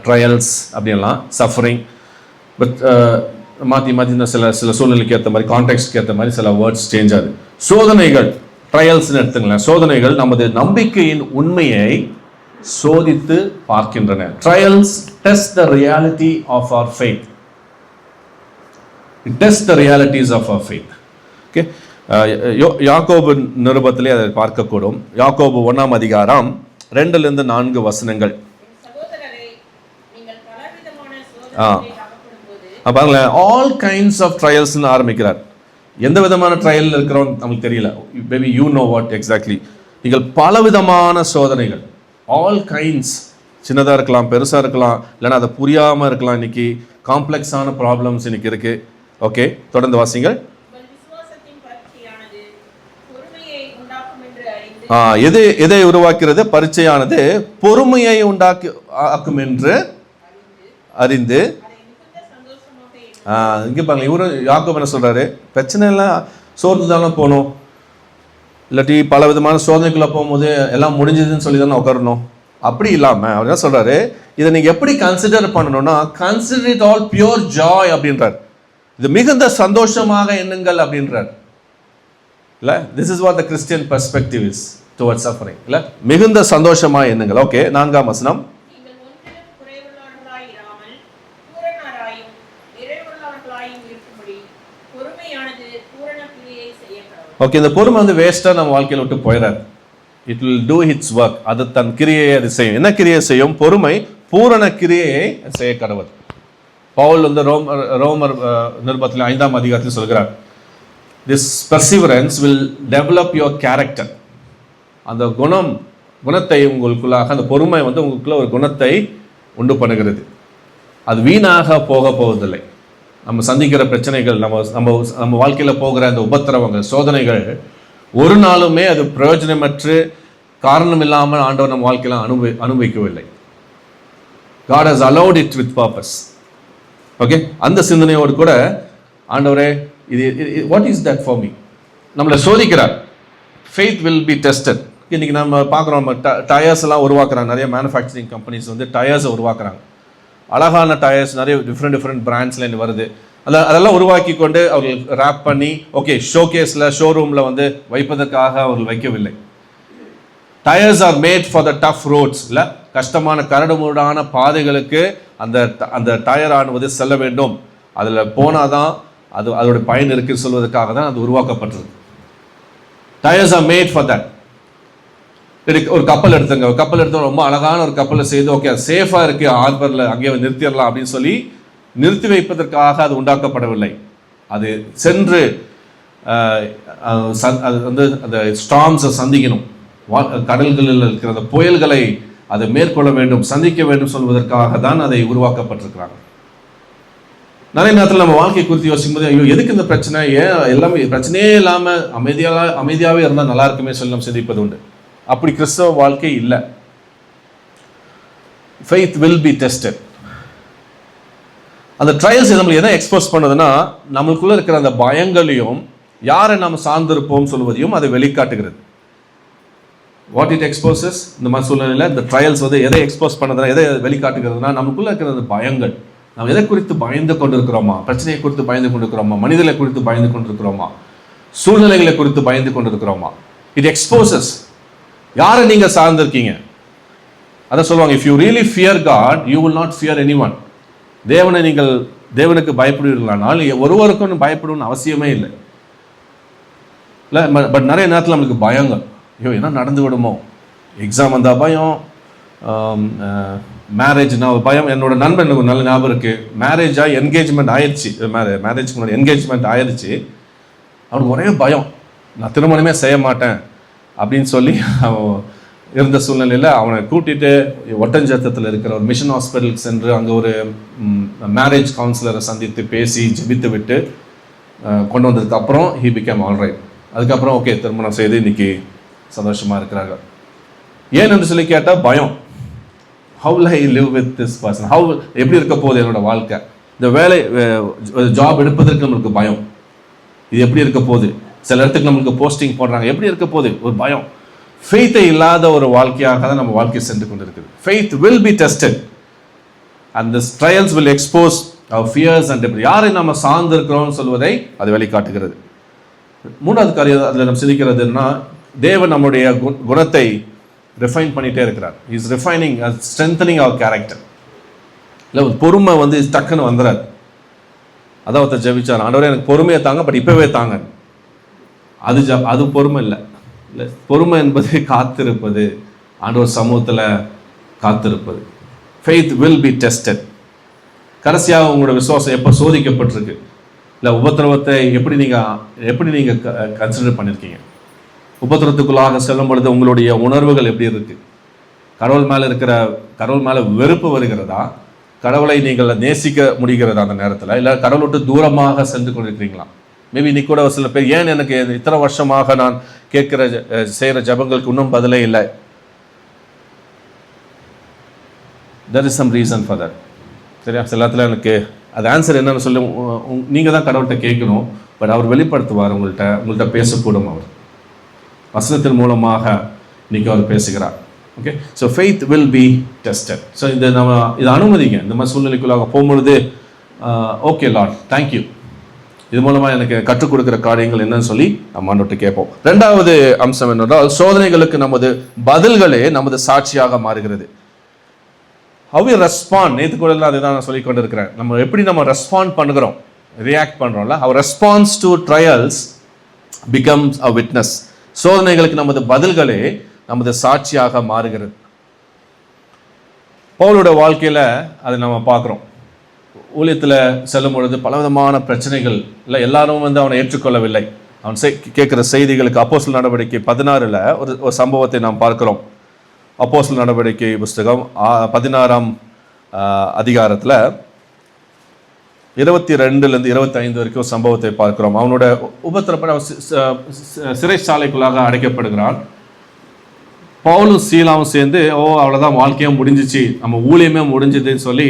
Speaker 1: ட்ரையல்ஸ் அப்படின்லாம், சஃபரிங். பட் மாற்றி சில சூழ்நிலைக்கு ஏற்ற மாதிரி, கான்டெக்ஸ்ட்க்கு ஏற்ற மாதிரி சில வேர்ட்ஸ் சேஞ்ச் ஆகுது. சோதனைகள், ட்ரையல்ஸ்னு எடுத்துங்களேன். சோதனைகள் நமது நம்பிக்கையின் உண்மையை சோதித்து பார்க்கின்றன. Trials test the reality of our faith. Test the realities of our faith. Okay, யாக்கோபு நிருபத்திலே அதை பார்க்கக்கூடும். யாக்கோபு 1ஆம் அதிகாரம் 2-4 வசனங்கள். பாருங்களேன், ஆல் கைண்ட்ஸ் ஆஃப் ட்ரையல்ஸ்னு ஆரம்பிக்கிறார். எந்த விதமான ட்ரையல் இருக்கிறோம் நமக்கு தெரியல. Maybe you know what exactly. நீங்கள் பலவிதமான சோதனைகள், ஆல் கைண்ட்ஸ், சின்னதாக இருக்கலாம், பெருசாக இருக்கலாம், இல்லைன்னா அதை புரியாமல் இருக்கலாம். இன்னைக்கு காம்ப்ளெக்ஸான ப்ராப்ளம்ஸ் இன்னைக்கு இருக்கு. ஓகே, தொடர்ந்து வாசிங்கள். எதை உருவாக்கிறது? பரீட்சையானது பொறுமையை ஆக்கும் என்று அறிந்து. இங்கே பாருங்க, இவரு யாக்கோபு என்ன சொல்றாரு? பிரச்சனை எல்லாம் சோர்ந்து தானே போகணும், இல்லாட்டி பல விதமான சோதனைக்குள்ள போகும்போது எல்லாம் முடிஞ்சதுன்னு சொல்லி தானே உட்காரணும். அப்படி இல்லாமல் அவர் என்ன சொல்றாரு? இதை நீங்க எப்படி கன்சிடர் பண்ணணும்னா, consider it all pure Joy அப்படின்றார். இது மிகுந்த சந்தோஷமாக எண்ணுங்கள் அப்படின்றார். இல்லை, this is what the Christian perspective is towards suffering. இல்லை, மிகுந்த சந்தோஷமாக எண்ணுங்கள். ஓகே, 4ஆம் வசனம். ஓகே, இந்த பொறுமை வந்து வேஸ்ட்டாக நம்ம வாழ்க்கையில் விட்டு போயிடாது. It will do its work. அது தன் கிரியையை அது செய்யும். என்ன கிரியை செய்யும்? பொறுமை பூரண கிரியையை செய்ய கடவுள். பவுல் வந்து ரோமர் நிருபத்தில் 5ஆம் அதிகாரத்தில் சொல்கிறார், this perseverance will develop your character. அந்த குணத்தை உங்களுக்குள்ளாக, அந்த பொறுமை வந்து உங்களுக்குள்ள ஒரு குணத்தை உண்டு பண்ணுகிறது. அது வீணாக போவதில்லை. நம்ம சந்திக்கிற பிரச்சனைகள், நம்ம வாழ்க்கையில் போகிற அந்த உபத்திரவங்கள், சோதனைகள் ஒரு நாளுமே அது பிரயோஜனமற்று காரணம் இல்லாமல் ஆண்டவர் நம்ம வாழ்க்கையில் அனுபவிக்கவில்லை. God has allowed it with purpose. Okay, அந்த சிந்தனையோடு கூட ஆண்டவரே, இது what is that for me? நம்மளை சோதிக்கிறார். faith will be tested. இன்னைக்கு நம்ம பார்க்குறோம், நம்ம டயர்ஸ் எல்லாம் உருவாக்குறாங்க. நிறைய மேனுஃபேக்சரிங் கம்பெனிஸ் வந்து டயர்ஸை உருவாக்குறாங்க. அழகான டயர்ஸ் நிறைய டிஃப்ரெண்ட் பிராண்ட்ஸ்ல வருது. அதெல்லாம் உருவாக்கி கொண்டு அவர்கள் ரேப் பண்ணி, ஓகே, ஷோகேஸில், ஷோரூமில் வந்து வைப்பதற்காக அவர்கள் வைக்கவில்லை. Tyres are made for the tough roads. இல்லை, கஷ்டமான கரடுமுரடான பாதைகளுக்கு அந்த டயர் ஆனது செல்ல வேண்டும். அதில் போனாதான் அதோட பயன் இருக்குன்னு சொல்வதற்காக தான் அது உருவாக்கப்பட்டது. Tyres are made for that. ஒரு கப்பல் எடுத்துங்க, ஒரு கப்பல் எடுத்து ரொம்ப அழகான ஒரு கப்பலை செய்து, ஓகே, அது சேஃபாக இருக்கு, ஹார்பரில் அங்கே நிறுத்திடலாம் அப்படின்னு சொல்லி நிறுத்தி வைப்பதற்காக அது உண்டாக்கப்படவில்லை. அது சென்று அது வந்து அந்த ஸ்டார்ம்ஸை சந்திக்கணும், கடல்களில் இருக்கிற அந்த புயல்களை அதை மேற்கொள்ள வேண்டும், சந்திக்க வேண்டும் சொல்வதற்காக தான் அதை உருவாக்கப்பட்டிருக்கிறாங்க. நிறைய நேரத்தில் நம்ம வாழ்க்கை குறித்து யோசிக்கும் போது, ஐயோ, எதுக்கு இந்த பிரச்சனை, ஏன் எல்லாமே பிரச்சனையே இல்லாமல் அமைதியாகவே இருந்தால் நல்லா இருக்குமே சொல்லி நம்ம சிந்திப்பது உண்டு. அப்படி கிறிஸ்தவ வாழ்க்கை இல்லை. faith will be tested. அந்த ட்ரையல்ஸ் நம்ம எதை எக்ஸ்போஸ் பண்ணுதுன்னா, நம்மளுக்குள்ள இருக்கிற அந்த பயங்களையும் யாரை நாம் சார்ந்திருப்போம் சொல்வதையும் அதை வெளிக்காட்டுகிறது. What it exposures? இந்த மாதிரி சூழ்நிலையில் இந்த ட்ரையல்ஸ் வந்து எதை எக்ஸ்போஸ் பண்ணதுன்னா, எதை வெளிக்காட்டுகிறதுனா, நமக்குள்ள இருக்கிற அந்த பயங்கள், நம்ம எதை குறித்து பயந்து கொண்டிருக்கிறோமா, பிரச்சனையை குறித்து பயந்து கொண்டிருக்கிறோமா, மனிதர்களை குறித்து பயந்து கொண்டிருக்கிறோமா, சூழ்நிலைகளை குறித்து பயந்து கொண்டிருக்கிறோமா. இட் எக்ஸ்போசஸ் யாரை நீங்க சார்ந்திருக்கீங்க. அதான் சொல்லுவாங்க, if you really fear God you will not fear anyone. தேவனுக்கு பயப்படுவீர்களானால் ஒருவருக்கும் பயப்படணும்னு அவசியமே இல்லை. இல்லை. பட் நிறைய நேரத்தில் நம்மளுக்கு பயங்க. ஐயோ என்ன நடந்து விடுமோ, எக்ஸாம் வந்தால் பயம், மேரேஜ்னா ஒரு பயம். என்னோட நண்பன் எனக்கு நல்ல ஞாபகம் இருக்குது, மேரேஜாக என்கேஜ்மெண்ட் ஆயிடுச்சு, மேரேஜ்க்கு முன்னாடி என்கேஜ்மெண்ட் ஆயிடுச்சு. அவனுக்கு ஒரே பயம், நான் திருமணமே செய்ய மாட்டேன் அப்படின்னு சொல்லி அவன் இருந்த சூழ்நிலையில் அவனை கூட்டிகிட்டு ஒட்டஞ்சத்தத்தில் இருக்கிற ஒரு மிஷன் ஹாஸ்பிட்டலுக்கு சென்று அங்கே ஒரு மேரேஜ் கவுன்சிலரை சந்தித்து பேசி ஜெபித்து விட்டு கொண்டு வந்ததுக்கு அப்புறம் ஹி பிகேம் ஆல்ரைட். அதுக்கப்புறம் ஓகே திருமணம் செய்து இன்னைக்கு சந்தோஷமாக இருக்கிறாங்க. ஏன் என்று சொல்லி கேட்டால் பயம். How will I live with this person, how எப்படி இருக்க போகுது என்னோட வாழ்க்கை, இந்த வேலை ஜாப் எடுப்பதற்கு நம்மளுக்கு பயம், இது எப்படி இருக்க போகுது, சில இடத்துக்கு நம்மளுக்கு போஸ்டிங் போடுறாங்க, எப்படி இருக்க போகுது ஒரு பயம். ஃபெய்த்தை இல்லாத ஒரு வாழ்க்கையாக தான் நம்ம வாழ்க்கை சென்று கொண்டு இருக்குது. Faith will be tested and this trials will expose our fears and யாரை நம்ம சார்ந்து இருக்கிறோம்னு சொல்வதை அது வெளிக்காட்டுகிறது. மூணாவது காரியம் அதில் நம்ம சிந்திக்கிறதுனா, தேவன் நம்முடைய குணத்தை ரிஃபைன் பண்ணிகிட்டே இருக்கிறார். Is refining strengthening our character. இல்லை பொறுமை வந்து டக்குன்னு வந்துடாது. அதான் ஒருத்தர் ஜெபிச்சார், ஆண்டவரே எனக்கு பொறுமையை தாங்க, பட் இப்போவே தாங்க. அது பொறுமை இல்லை. இல்லை, பொறுமை என்பது காத்திருப்பது, ஆண்டவர் சமூகத்தில் காத்திருப்பது. Faith will be tested. கடைசியாக உங்களோட விசுவாசம் எப்போ சோதிக்கப்பட்டிருக்கு, இல்லை உபத்திரவத்தை எப்படி நீங்கள் கன்சிடர் பண்ணியிருக்கீங்க, உபத்திரத்துக்குள்ளாக செல்லும் பொழுது உங்களுடைய உணர்வுகள் எப்படி இருக்கு, கடவுள் மேலே வெறுப்பு வருகிறதா, கடவுளை நீங்கள் நேசிக்க முடிகிறதா அந்த நேரத்தில், இல்லை கடவுளை விட்டு தூரமாக சென்று கொண்டிருக்கிறீங்களா? மேபி இன்னைக்கு கூட சில பேர், ஏன் எனக்கு இத்தனை வருஷமாக நான் செய்கிற ஜபங்களுக்கு இன்னும் பதிலே இல்லை. there is some reason for that. சரியா? சில நேரத்தில் எனக்கு அது ஆன்சர் என்னன்னு சொல்லி நீங்கள் தான் கடவுள்கிட்ட கேட்கணும். பட் அவர் வெளிப்படுத்துவார், உங்கள்கிட்ட பேசக்கூடும். அவர் வசனத்தின் மூலமாக இன்னைக்கு அவர் பேசுகிறார். Okay, so faith will be tested. So இதை அனுமதிங்க. இந்த மாதிரி சூழ்நிலைக்குள்ளாக போகும்பொழுது ஓகே லார்ட் தேங்க்யூ, இது மூலமாக எனக்கு கற்றுக் கொடுக்குற காரியங்கள் என்னன்னு சொல்லி நம்ம ஆண்டவர்கிட்ட கேட்போம். ரெண்டாவது அம்சம் என்னென்றால், சோதனைகளுக்கு நமது பதில்களே நமது சாட்சியாக மாறுகிறது. how we respond, நேற்று கூட அதுதான் நான் சொல்லி கொண்டு இருக்கிறேன். நம்ம ரெஸ்பாண்ட் பண்ணுகிறோம், react பண்ணுறோம்ல, our response to trials becomes a witness. சோதனைகளுக்கு நமது பதில்களே நமது சாட்சியாக மாறுகிறது. பவுலோட வாழ்க்கையில் அதை நம்ம பார்க்குறோம். ஊழியத்தில் செல்லும் பொழுது பலவிதமான பிரச்சனைகள், இல்லை எல்லாரும் அவனை ஏற்றுக்கொள்ளவில்லை. அவன் கேட்குற செய்திகளுக்கு அப்போஸ்தலர் நடவடிக்கை 16 ஒரு சம்பவத்தை நாம் பார்க்கிறோம். அப்போஸ்தலர் நடவடிக்கை புஸ்தகம் 16ஆம் அதிகாரத்தில் 22 25 வரைக்கும் ஒரு சம்பவத்தை பார்க்கிறோம். அவனோட உபத்திரப்பட சிறைச்சாலைக்குள்ளாக அடைக்கப்படுகிறான். பவுலும் சீலாவும் சேர்ந்து அவ்வளோதான், வாழ்க்கையும் முடிஞ்சிச்சு, நம்ம ஊழியமே முடிஞ்சதுன்னு சொல்லி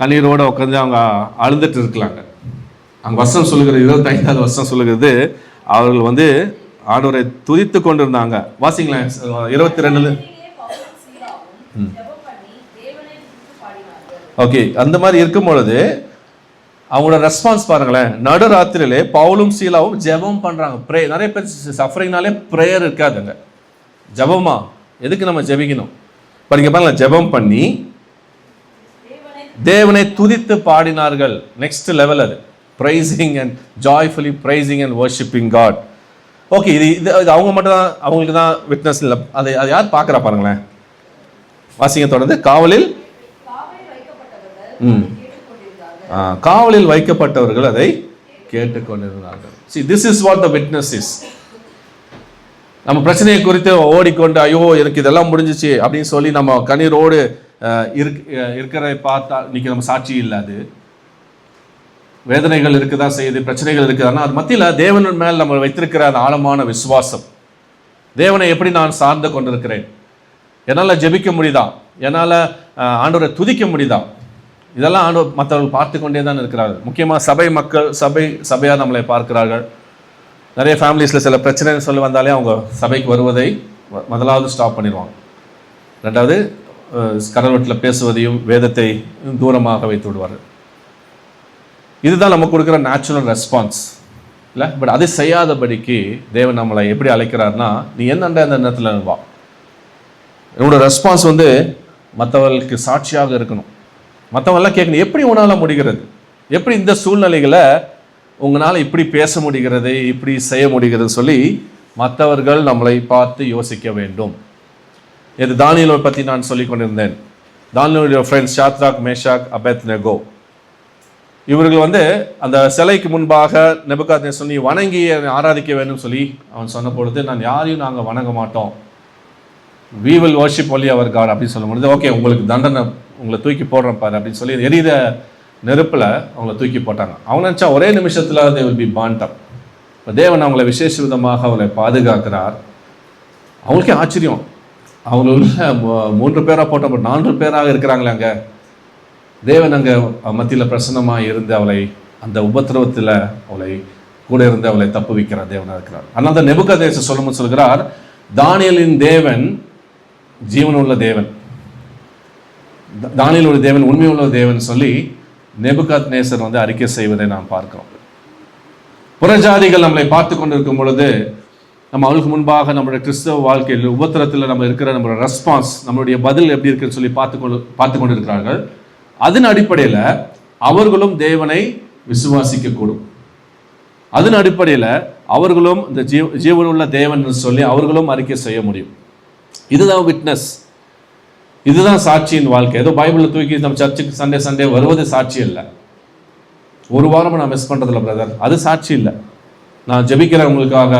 Speaker 1: கண்ணீரோடு உட்காந்து அவங்க அழுந்துட்டு இருக்கலாங்க. அங்கே வருஷம் சொல்லுகிறது 25வது வருஷம் சொல்லுகிறது, அவர்கள் ஆண்டவரை துதித்து கொண்டிருந்தாங்க. வாசிங்களேன் 22. ஓகே, அந்த மாதிரி இருக்கும் பொழுது அவங்களோட ரெஸ்பான்ஸ் பாருங்களேன். நடுராத்திரியிலே பவுலும் சீலாவும் ஜெபம் பண்றாங்க. நிறைய பேர் சஃபரிங்னாலே ப்ரேயர் இருக்காதுங்க. ஜெபமா எதுக்கு நம்ம ஜெபிக்கணும்? படிக்க பாருங்க, ஜெபம் பண்ணி தேவனை துதித்து பாடினார்கள். நெக்ஸ்ட் லெவல் அது, praising and joyfully praising and worshipping God. Okay, இது அவங்க மட்டும் தான், அவங்களுக்கு தான் விட்னஸ் இல்லை. அதை யார் பார்க்குறா பாருங்களேன். வாசிங்க தொடர்ந்து. காவலில் வைக்கப்பட்டவர்கள் அதை கேட்டுக்கொண்டிருந்தார்கள். See, this is what the witness is. நம்ம பிரச்சனையை குறித்து ஓடிக்கொண்டு ஐயோ எனக்கு இதெல்லாம் முடிஞ்சிச்சு அப்படின்னு சொல்லி நம்ம கண்ணீரோடு இருக்கிறதை பார்த்தா இன்னைக்கு நம்ம சாட்சி இல்லை. அது வேதனைகள் இருக்குதா செய்யுது, பிரச்சனைகள் இருக்குதுன்னா அது மத்தியில் தேவன் மேல் நம்ம வைத்திருக்கிற அந்த ஆழமான விசுவாசம், தேவனை எப்படி நான் சார்ந்து கொண்டிருக்கிறேன், என்னால் ஜெபிக்க முடியுதா, என்னால் ஆண்டவரை துதிக்க முடியுதா, இதெல்லாம் ஆண்டவர் மற்றவர்கள் பார்த்து கொண்டே தான் இருக்கிறார்கள். முக்கியமாக சபை மக்கள் சபையாக நம்மளை பார்க்கிறார்கள். நிறைய ஃபேமிலிஸில் சில பிரச்சனைன்னு சொல்லி வந்தாலே அவங்க சபைக்கு வருவதை முதலாவது ஸ்டாப் பண்ணிடுவாங்க. ரெண்டாவது கடவுளத்தில் பேசுவதையும் வேதத்தை தூரமாக வைத்து விடுவார்கள். இதுதான் நம்ம கொடுக்குற நேச்சுரல் ரெஸ்பான்ஸ் இல்லை. பட் அதை செய்யாதபடிக்கு தேவன் நம்மளை எப்படி அழைக்கிறார்னா, நீ என்னண்ட அந்த நேரத்தில் வா. என்னோட ரெஸ்பான்ஸ் மற்றவர்களுக்கு சாட்சியாக இருக்கணும். மற்றவங்கெல்லாம் கேட்கணும், எப்படி உன்னால் முடிகிறது, எப்படி இந்த சூழ்நிலைகளை உங்களால் இப்படி பேச முடிகிறது, இப்படி செய்ய முடிகிறது சொல்லி மற்றவர்கள் நம்மளை பார்த்து யோசிக்க வேண்டும். இது தானியேலை பற்றி நான் சொல்லிக் கொண்டிருந்தேன். தானியேலுடைய ஃப்ரெண்ட்ஸ் ஷாத்ராக், மேஷாக், அபேத்நேகோ, இவர்கள் அந்த சிலைக்கு முன்பாக நேபுகாத்நேசர் நீ வணங்கி ஆராதிக்க வேண்டும் சொல்லி அவன் சொன்ன பொழுது, நான் யாரையும் நாங்கள் வணங்க மாட்டோம், we will worship only our God அப்படின்னு சொல்லும் பொழுது, ஓகே உங்களுக்கு தண்டனை, உங்களை தூக்கி போடுறேன் பாரு அப்படின்னு சொல்லி எரியிற நெருப்பில் அவங்கள தூக்கி போட்டாங்க. அவங்க நினச்சா ஒரே நிமிஷத்தில் they will be burnt up. இப்போ தேவன் அவங்கள விசேஷ விதமாக அவளை பாதுகாக்கிறார். அவங்களுக்கே ஆச்சரியம், அவங்கள 3 பேராக போட்ட 4 பேராக இருக்கிறாங்களே அங்கே. தேவன் அங்கே மத்தியில் பிரசன்னமாக இருந்து அவளை அந்த உபத்திரவத்தில் அவளை கூட இருந்து அவளை தப்பு வைக்கிறார் தேவனாக இருக்கிறார். ஆனால் அந்த நேபுகாத்நேசர் சொல்கிறார், தானியேலின் தேவன் ஜீவனுள்ள தேவன், தானியேலுடைய தேவன் உண்மையுள்ள தேவன் சொல்லி நேபுகாத்நேசர் அறிக்கை செய்வதை நாம் பார்க்கிறோம். புறஜாதிகள் நம்மளை பார்த்து கொண்டிருக்கும் பொழுது நம்ம அவளுக்கு முன்பாக நம்மளுடைய கிறிஸ்தவ வாழ்க்கையில் உபத்திரத்தில் நம்ம இருக்கிற நம்மளோட ரெஸ்பான்ஸ், நம்மளுடைய பதில் எப்படி இருக்குன்னு சொல்லி பார்த்து கொண்டு இருக்கிறார்கள். அதன் அடிப்படையில் அவர்களும் தேவனை விசுவாசிக்க கூடும். அதன் அடிப்படையில் அவர்களும் இந்த ஜீவனுள்ள தேவன் சொல்லி அவர்களும் அறிக்கை செய்ய முடியும். இதுதான் விட்னஸ், இதுதான் சாட்சியின் வாழ்க்கை. ஏதோ பைபிளில் தூக்கி நம்ம சர்ச்சுக்கு சண்டே வருவது சாட்சி இல்லை. ஒரு வாரம் நான் மிஸ் பண்ணுறதில்ல பிரதர், அது சாட்சி இல்லை. நான் ஜெபிக்கிறேன் உங்களுக்காக,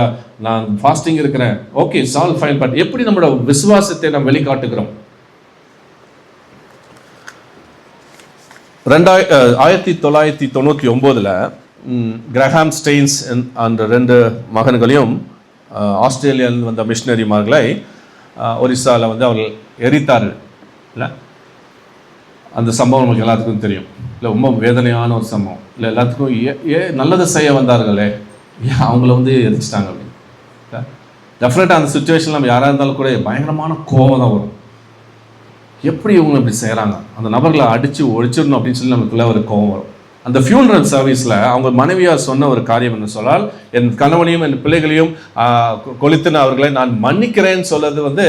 Speaker 1: நான் ஃபாஸ்டிங் இருக்கிறேன், ஓகே சால் ஃபைன். பட் எப்படி நம்மளோட விசுவாசத்தை நம்ம வெளிக்காட்டுகிறோம்? 1999 கிரஹாம் ஸ்டெயின்ஸ் அந்த 2 மகன்களையும் ஆஸ்திரேலியாவில் வந்த மிஷினரிமார்களை ஒரிசாவில் அவர்கள் எரித்தார்கள் இல்லை? அந்த சம்பவம் நமக்கு எல்லாத்துக்கும் தெரியும் இல்லை? ரொம்ப வேதனையான ஒரு சம்பவம் இல்லை? எல்லாத்துக்கும் நல்லது செய்ய வந்தார்களே, அவங்கள எரிச்சிட்டாங்க அப்படின்னு. டெஃபினட்டாக அந்த சுச்சுவேஷனில் நம்ம யாராக இருந்தாலும் கூட பயங்கரமான கோபம் தான் வரும். எப்படி இவங்க இப்படி செய்கிறாங்க, அந்த நபர்களை அடித்து ஒழிச்சிடணும் அப்படின்னு சொல்லி நமக்குள்ளே ஒரு கோபம் வரும். அந்த ஃபியூனரல் சர்வீஸில் அவங்க மனைவியார் சொன்ன ஒரு காரியம் என்ன சொன்னால், என் கணவனையும் என் பிள்ளைகளையும் கொளுத்தின அவர்களை நான் மன்னிக்கிறேன்னு சொல்றது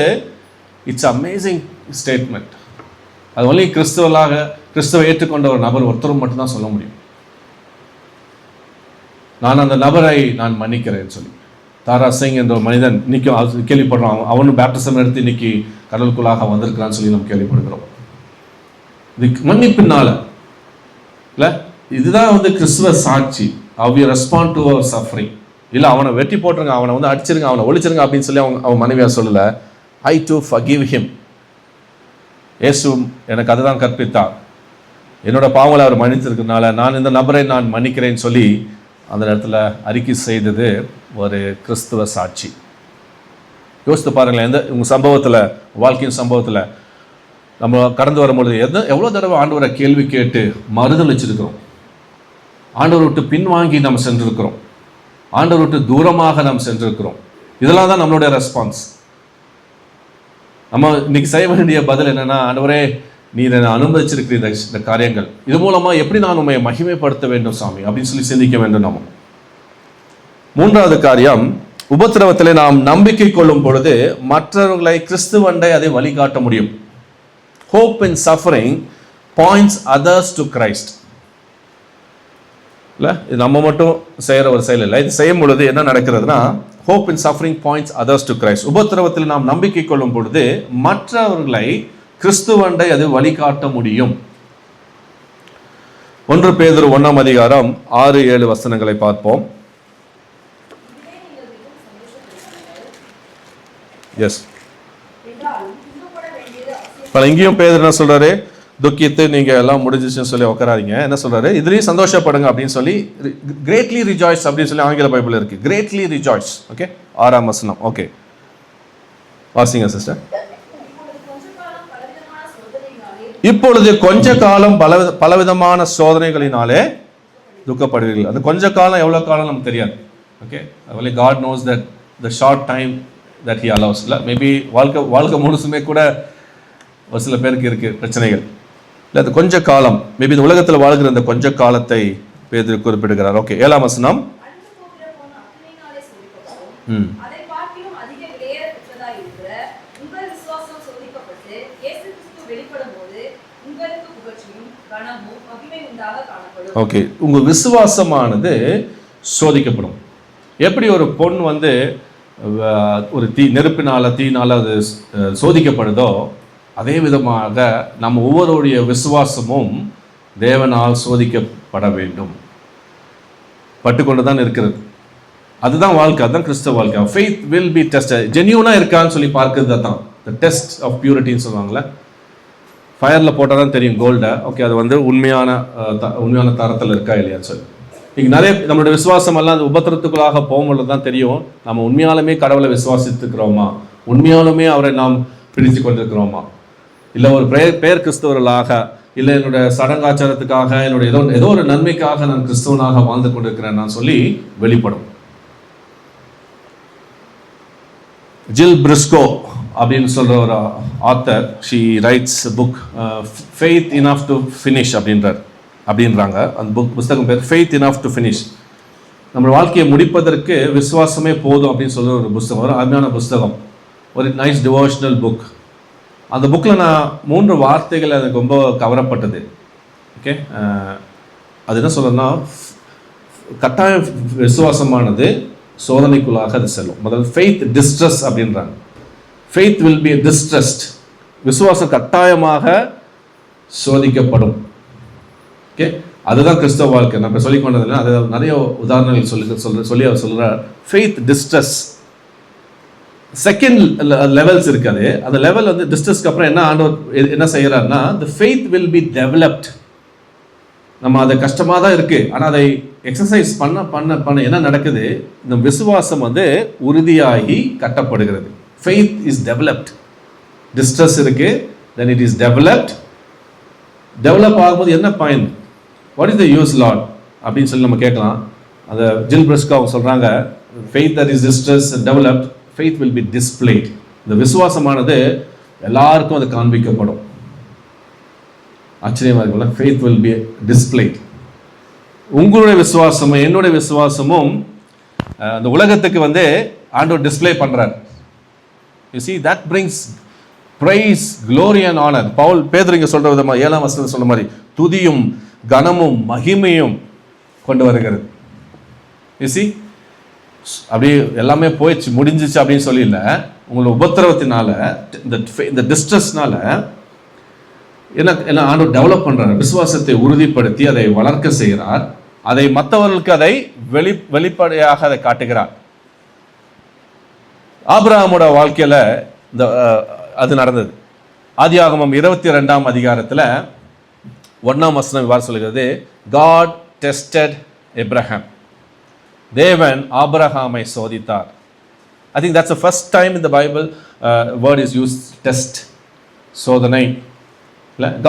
Speaker 1: இட்ஸ் அமேசிங் ஸ்டேட்மெண்ட். அது ஒன்லி கிறிஸ்துவை ஏற்றுக்கொண்ட ஒரு நபர் ஒருத்தரும் மட்டும்தான் சொல்ல முடியும். நான் அந்த நபரை நான் மன்னிக்கிறேன்னு சொல்லி. தாரா சிங் என்ற ஒரு மனிதன் இன்னைக்கும் கேள்விப்படுறோம், அவனும் பேப்டிசம் எடுத்து இன்னைக்கு கடலுக்குள்ளாக வந்திருக்கிறான்னு சொல்லி நம்ம கேள்விப்படுகிறோம். இது மன்னிப்பினால இல்லை? இதுதான் கிறிஸ்துவ சாட்சி. how we respond to our suffering. இல்லை அவனை வெட்டி போட்டுருங்க, அவனை அடிச்சிருங்க, அவனை ஒழிச்சிருங்க அப்படின்னு சொல்லி அவன் மனைவியார் சொல்லலை. I too forgive him. இயேசு எனக்கு அதுதான் கற்பித்தார். என்னோட பாவங்களை அவர் மன்னித்திருக்கிறதுனால நான் இந்த நபரை நான் மன்னிக்கிறேன்னு சொல்லி அந்த இடத்துல அறிக்கை செய்தது ஒரு கிறிஸ்துவ சாட்சி. யோசித்து பாருங்களேன், உங்கள் சம்பவத்தில், வாழ்க்கையின் சம்பவத்தில் நம்ம கடந்து வரும்பொழுது எவ்வளோ தடவை ஆண்டவரை கேள்வி கேட்டு மறுதளிச்சிருக்கிறோம், ஆண்டவர் விட்டு பின்வாங்கி நம்ம சென்றிருக்கிறோம், ஆண்டவர் விட்டு தூரமாக நாம் சென்றிருக்கிறோம். இதெல்லாம் தான் நம்மளுடைய ரெஸ்பான்ஸ். நம்ம இன்னைக்கு செய்ய வேண்டிய பதில் என்னென்னா, ஆண்டவரே நீ இதை அனுமதிச்சிருக்கிற இந்த காரியங்கள், இது மூலமாக எப்படி நான் உண்மையை மகிமைப்படுத்த வேண்டும் சாமி அப்படின்னு சொல்லி சிந்திக்க வேண்டும். நம்ம 3வது காரியம், உபத்திரவத்தில் நாம் நம்பிக்கை கொள்ளும் பொழுது மற்றவர்களை கிறிஸ்துவண்டை அதை வழிகாட்ட முடியும். Hope in suffering points others to Christ. இல்லை, இது நம்ம மட்டும் செய்கிற ஒரு செயல் இல்லை. இது செய்யும் பொழுது என்ன நடக்கிறதுனா, hope in suffering points others to Christ. உபத்திரவத்தில் நாம் நம்பிக்கை கொள்ளும் பொழுது மற்றவர்களை கிறிஸ்துவண்டை அது வழிகாட்ட முடியும். 1 பேதுரு 1ஆம் அதிகாரம் 6-7 வசனங்களை பார்ப்போம். எஸ், இங்கேயும் பேதுரு என்ன சொல்றாரு, துக்கித்து நீங்க எல்லாம் முடிஞ்சிச்சுன்னு சொல்லி உட்காராதீங்க. என்ன சொல்றாரு, இதுலயும் சந்தோஷப்படுங்க அப்படின்னு சொல்லி, கிரேட்லி ரிஜாய்ஸ் அப்படின்னு சொல்லி ஆங்கில பைபிள் இருக்கு. Greatly rejoice. ஓகே, 6ஆம் வசனம். ஓகே, வாசிங்க சிஸ்டர். இப்பொழுது கொஞ்ச காலம் பலவிதமான சோதனைகளினாலே துக்கப்படுவீர்கள். அந்த கொஞ்ச காலம் எவ்வளோ காலம் நமக்கு தெரியாது. Okay, only God knows that the short time that he allows. இல்லை, மேபி வாழ்க்கை முழுசுமே கூட ஒரு சில பேருக்கு இருக்குது பிரச்சனைகள். இல்லை, அது கொஞ்ச காலம், மேபி இந்த உலகத்தில் வாழ்கிற இந்த கொஞ்ச காலத்தை பேதுரு குறிப்பிடுகிறார். ஓகே, 7ஆம் வசனம். ஓகே, உங்கள் விசுவாசமானது சோதிக்கப்படும். எப்படி ஒரு பொன் வந்து ஒரு தீயினால் அது சோதிக்கப்படுதோ, அதே விதமாக நம்ம ஒவ்வொருடைய விசுவாசமும் தேவனால் சோதிக்கப்பட வேண்டும், பட்டுக்கொண்டு தான் இருக்கிறது. அதுதான் வாழ்க்கை, அதுதான் கிறிஸ்தவ வாழ்க்கை. Faith will be tested. ஜென்யூனாக இருக்கான்னு சொல்லி பார்க்கறது தான் த டெஸ்ட் ஆஃப் பியூரிட்டின்னு சொல்லுவாங்களே. ஃபயரில் போட்டால் தான் தெரியும் கோல்டை, ஓகே அது வந்து உண்மையான தரத்தில் இருக்கா இல்லையான்னு சொல்லி. இங்கே நிறைய நம்மளுடைய விசுவாசம் எல்லாம் அந்த உபத்திரத்துக்குள்ளாக போகும்போது தான் தெரியும் நம்ம உண்மையாலுமே கடவுளை விசுவாசித்துக்கிறோமா, உண்மையாலுமே அவரை நாம் பிடித்து கொண்டிருக்கிறோமா, இல்லை ஒரு பெயர் கிறிஸ்தவர்களாக, இல்லை என்னுடைய சடங்காச்சாரத்துக்காக, என்னுடைய ஏதோ ஒரு நன்மைக்காக நான் கிறிஸ்தவனாக வாழ்ந்து கொண்டிருக்கிறேன் நான் சொல்லி வெளிப்படும். ஜில் பிரிஸ்கோ அப்படின்னு சொல்கிற ஒரு author, she writes book faith enough to finish அப்படின்றாங்க. அந்த புஸ்தகம் பேர் ஃபெய்த் இனஃப் டு ஃபினிஷ். நம்ம வாழ்க்கையை முடிப்பதற்கு விசுவாசமே போதும் அப்படின்னு சொல்கிற ஒரு புஸ்தகம், ஒரு அருமையான புஸ்தகம், ஒரு நைஸ் டிவோஷனல் புக். அந்த புக்கில் நான் 3 வார்த்தைகள் எனக்கு ரொம்ப கவரப்பட்டது. ஓகே, அது என்ன சொல்கிறேன்னா, கட்டாய விசுவாசமானது சோதனைக்குள்ளாக அது செல்லும். முதல் ஃபெய்த் டிஸ்ட்ரெஸ் அப்படின்றாங்க. Faith will B distressed. விசுவாசம் கட்டாயமாக சோதிக்கப்படும். ஓகே, அதுதான் கிறிஸ்தவ வாழ்க்கை. நம்ம சொல்லிக் கொண்டதில்லை, அது நிறைய உதாரணங்கள் சொல்லி அவர் சொல்கிறார். ஃபெய்த் டிஸ்ட்ரெஸ் செகண்ட் லெவல்ஸ் இருக்காது. அந்த லெவல் வந்து டிஸ்ட்ரெஸ்க்கு அப்புறம் என்ன செய்கிறாருன்னா, the faith will be developed. நம்ம அது கஷ்டமாக தான் இருக்குது, ஆனால் அதை எக்ஸசைஸ் பண்ண என்ன நடக்குது, இந்த விசுவாசம் வந்து உறுதியாகி கட்டப்படுகிறது. Faith is developed. டிஸ்ட்ரெஸ் இருக்குது, then it is developed. Develop ஆகும்போது என்ன பயன், what is the use Lord அப்படின்னு சொல்லி நம்ம கேட்கலாம். அந்த ஜில் பிரிஸ்கோ அவங்க சொல்கிறாங்க, faith that is distress developed, faith will be displayed. இந்த விசுவாசமானது எல்லாருக்கும் அது காண்பிக்கப்படும். ஆச்சரியமாக இருக்குல்ல, ஃபெய்த் வில் பி டிஸ்பிளேட். உங்களுடைய விசுவாசமும் என்னுடைய விசுவாசமும் அந்த உலகத்துக்கு வந்து ஆண்டவர் டிஸ்பிளே பண்ணுறார். You see that brings praise, glory and honor. பவுல் பேதுரு இங்கே சொல்கிற விதமாக 7ஆம் வசனத்தில் சொல்ற மாதிரி துதியும் கனமும் மகிமையும் கொண்டு வருகிறது. யூ see, அப்படியே எல்லாமே போயிடுச்சு முடிஞ்சிச்சு அப்படின்னு சொல்லல, உங்களோட உபத்திரவத்தினால இந்த டிஸ்ட்ரெஸ்னால என்ன ஆண்டவர் டெவலப் பண்றார், விசுவாசத்தை உறுதிப்படுத்தி அதை வளர்க்க செய்கிறார். அதை மற்றவர்களுக்கு அதை வெளிப்படையாக அதை காட்டுகிறார். ஆபிரகாமோட வாழ்க்கையில அது நடந்தது. ஆதியாகமம் 22ஆம் அதிகாரத்தில் 1ஆம் வசனம் இவ்வாறு சொல்கிறது, God tested Abraham. தேவன் ஆபிரகாமை சோதித்தார். I think that's the first time in the Bible word is used, test, சோதனை.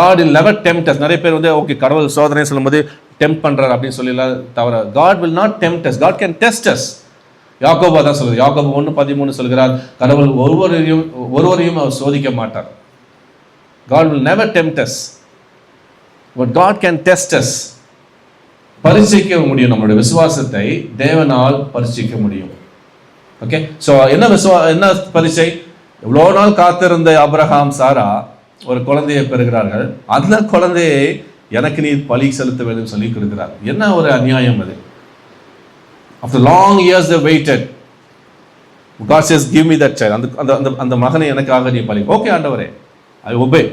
Speaker 1: God will never tempt us. நிறைய பேர் வந்து ஓகே கடவுள் சோதனை சொல்லும்போது டெம்ப்ட் பண்றார் அப்படின்னு சொல்லலாம் தவிர, God will not tempt us. God can test us. யாக்கோபு தான் சொல்லுது, யாக்கோபு 1:13 சொல்கிறார், கடவுள் ஒருவரையும் அவர் சோதிக்க மாட்டார். God will never tempt us, but God can test us. பரீட்சைக்க முடியும், நம்மளுடைய விசுவாசத்தை தேவனால் பரீட்சிக்க முடியும். ஓகே, ஸோ என்ன பரீட்சை, எவ்வளோ நாள் காத்திருந்த ஆபிரகாம் சாரா ஒரு குழந்தையை பெறுகிறார்கள். அந்த குழந்தையை எனக்கு நீ பலி செலுத்த வேண்டும் சொல்லி கொடுக்கிறார். என்ன ஒரு அநியாயம் அது. After long years they waited. God says, give me that child. அந்த மகனை எனக்காக நீ பலி. ஓகே ஆண்டவரே, I obey.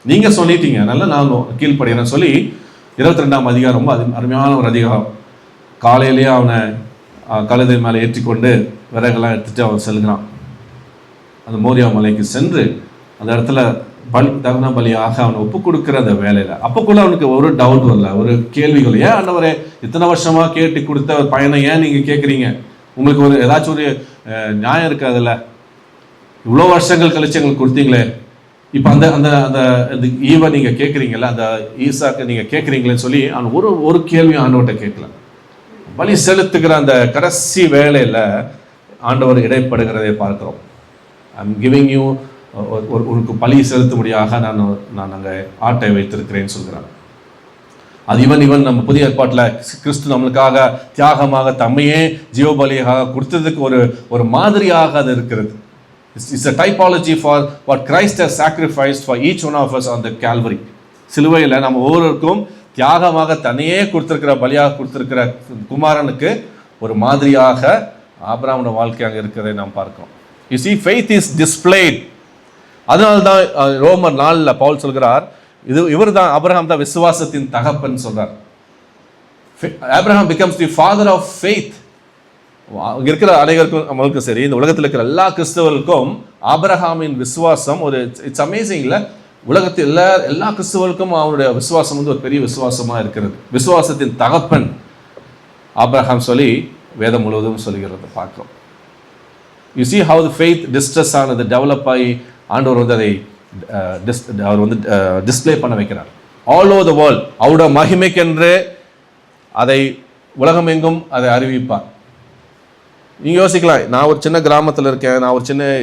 Speaker 1: நீங்க சொல்லிட்டீங்க, அதனால நான் கீழ்ப்படுகிறேன் சொல்லி 22ஆம் அதிகாரம் ரொம்ப அருமையான ஒரு அதிகாரம். காலையிலேயே அவனை கழுதை மேலே ஏற்றிக்கொண்டு விறகெல்லாம் எடுத்துட்டு அவன் செல்கிறான். அந்த மோரியா மலைக்கு சென்று அந்த இடத்துல தகன பலியாக அவனை ஒப்பு கொடுக்குற அந்த வேலையில் அப்போக்குள்ள அவனுக்கு ஒரு டவுட் வரல, ஒரு கேள்விகள். ஏன் ஆண்டவரே இத்தனை வருஷமாக கேட்டு கொடுத்த பையனை ஏன் நீங்கள் கேட்குறீங்க, உங்களுக்கு ஒரு ஏதாச்சும் ஒரு நியாயம் இருக்கு அதில், இவ்வளோ வருஷங்கள் கழிச்சு எங்களுக்கு கொடுத்தீங்களே, இப்போ அந்த அந்த அந்த ஈவை நீங்கள் கேட்குறீங்களா, அந்த ஈசாக்கு நீங்கள் கேட்குறீங்களேன்னு சொல்லி அவன் ஒரு கேள்வியும் ஆண்டவர்கிட்ட கேட்கல. பலி செலுத்துகிற அந்த கடைசி வேலையில் ஆண்டவர் இடைப்படுகிறதை பார்க்குறோம். ஐம் கிவிங் யூ, உனக்கு பலி செலுத்தும்படியாக நான் அங்கே ஆட்டை வைத்திருக்கிறேன்னு சொல்கிறான். அது இவன் நம்ம புதிய ஏற்பாட்டில் கிறிஸ்து நம்மளுக்காக தியாகமாக தம்மையே ஜீவபலியாக கொடுத்ததுக்கு ஒரு மாதிரியாக அது இருக்கிறது. It's a typology for what Christ has sacrificed for each one of us on the Calvary. சிலுவையில் நம்ம ஒவ்வொருவருக்கும் தியாகமாக தன்னையே கொடுத்துருக்கிற, பலியாக கொடுத்துருக்கிற குமாரனுக்கு ஒரு மாதிரியாக ஆபிரகாமோட வாழ்க்கை அங்கே இருக்கிறதை நாம் பார்க்கிறோம். You see, faith is displayed. அதனால்தான் ரோமர் 4 பவுல் சொல்கிறார், இவர் தான் ஆபிரகாம் தான் விசுவாசத்தின் தகப்பன் சொல்றார். Abraham becomes the father of faith. அங்கே இருக்கிற அனைவருக்கும் நம்மளுக்கும் சரி, இந்த உலகத்தில் இருக்கிற எல்லா கிறிஸ்தவர்களுக்கும் ஆபிரகாமின் விசுவாசம் ஒரு இட்ஸ் அமேசிங் இல்லை? உலகத்தில் எல்லா கிறிஸ்தவர்களுக்கும் அவருடைய விசுவாசம் வந்து ஒரு பெரிய விசுவாசமாக இருக்கிறது. விசுவாசத்தின் தகப்பன் ஆபிரகாம் சொல்லி வேதம் முழுவதும் சொல்லுகிறத பார்க்கிறோம். You see how the faith distress ஆனது டெவலப் ஆகி ஆண்டவர் வந்து அதை அவர் வந்து டிஸ்பிளே பண்ண வைக்கிறார். ஆல் ஓவர் த வேர்ல்ட் அவருடைய மகிமைக்கென்று அதை உலகம் எங்கும் அதை அறிவிப்பார். நீங்கள் யோசிக்கலாம், நான் ஒரு சின்ன கிராமத்தில் இருக்கேன்,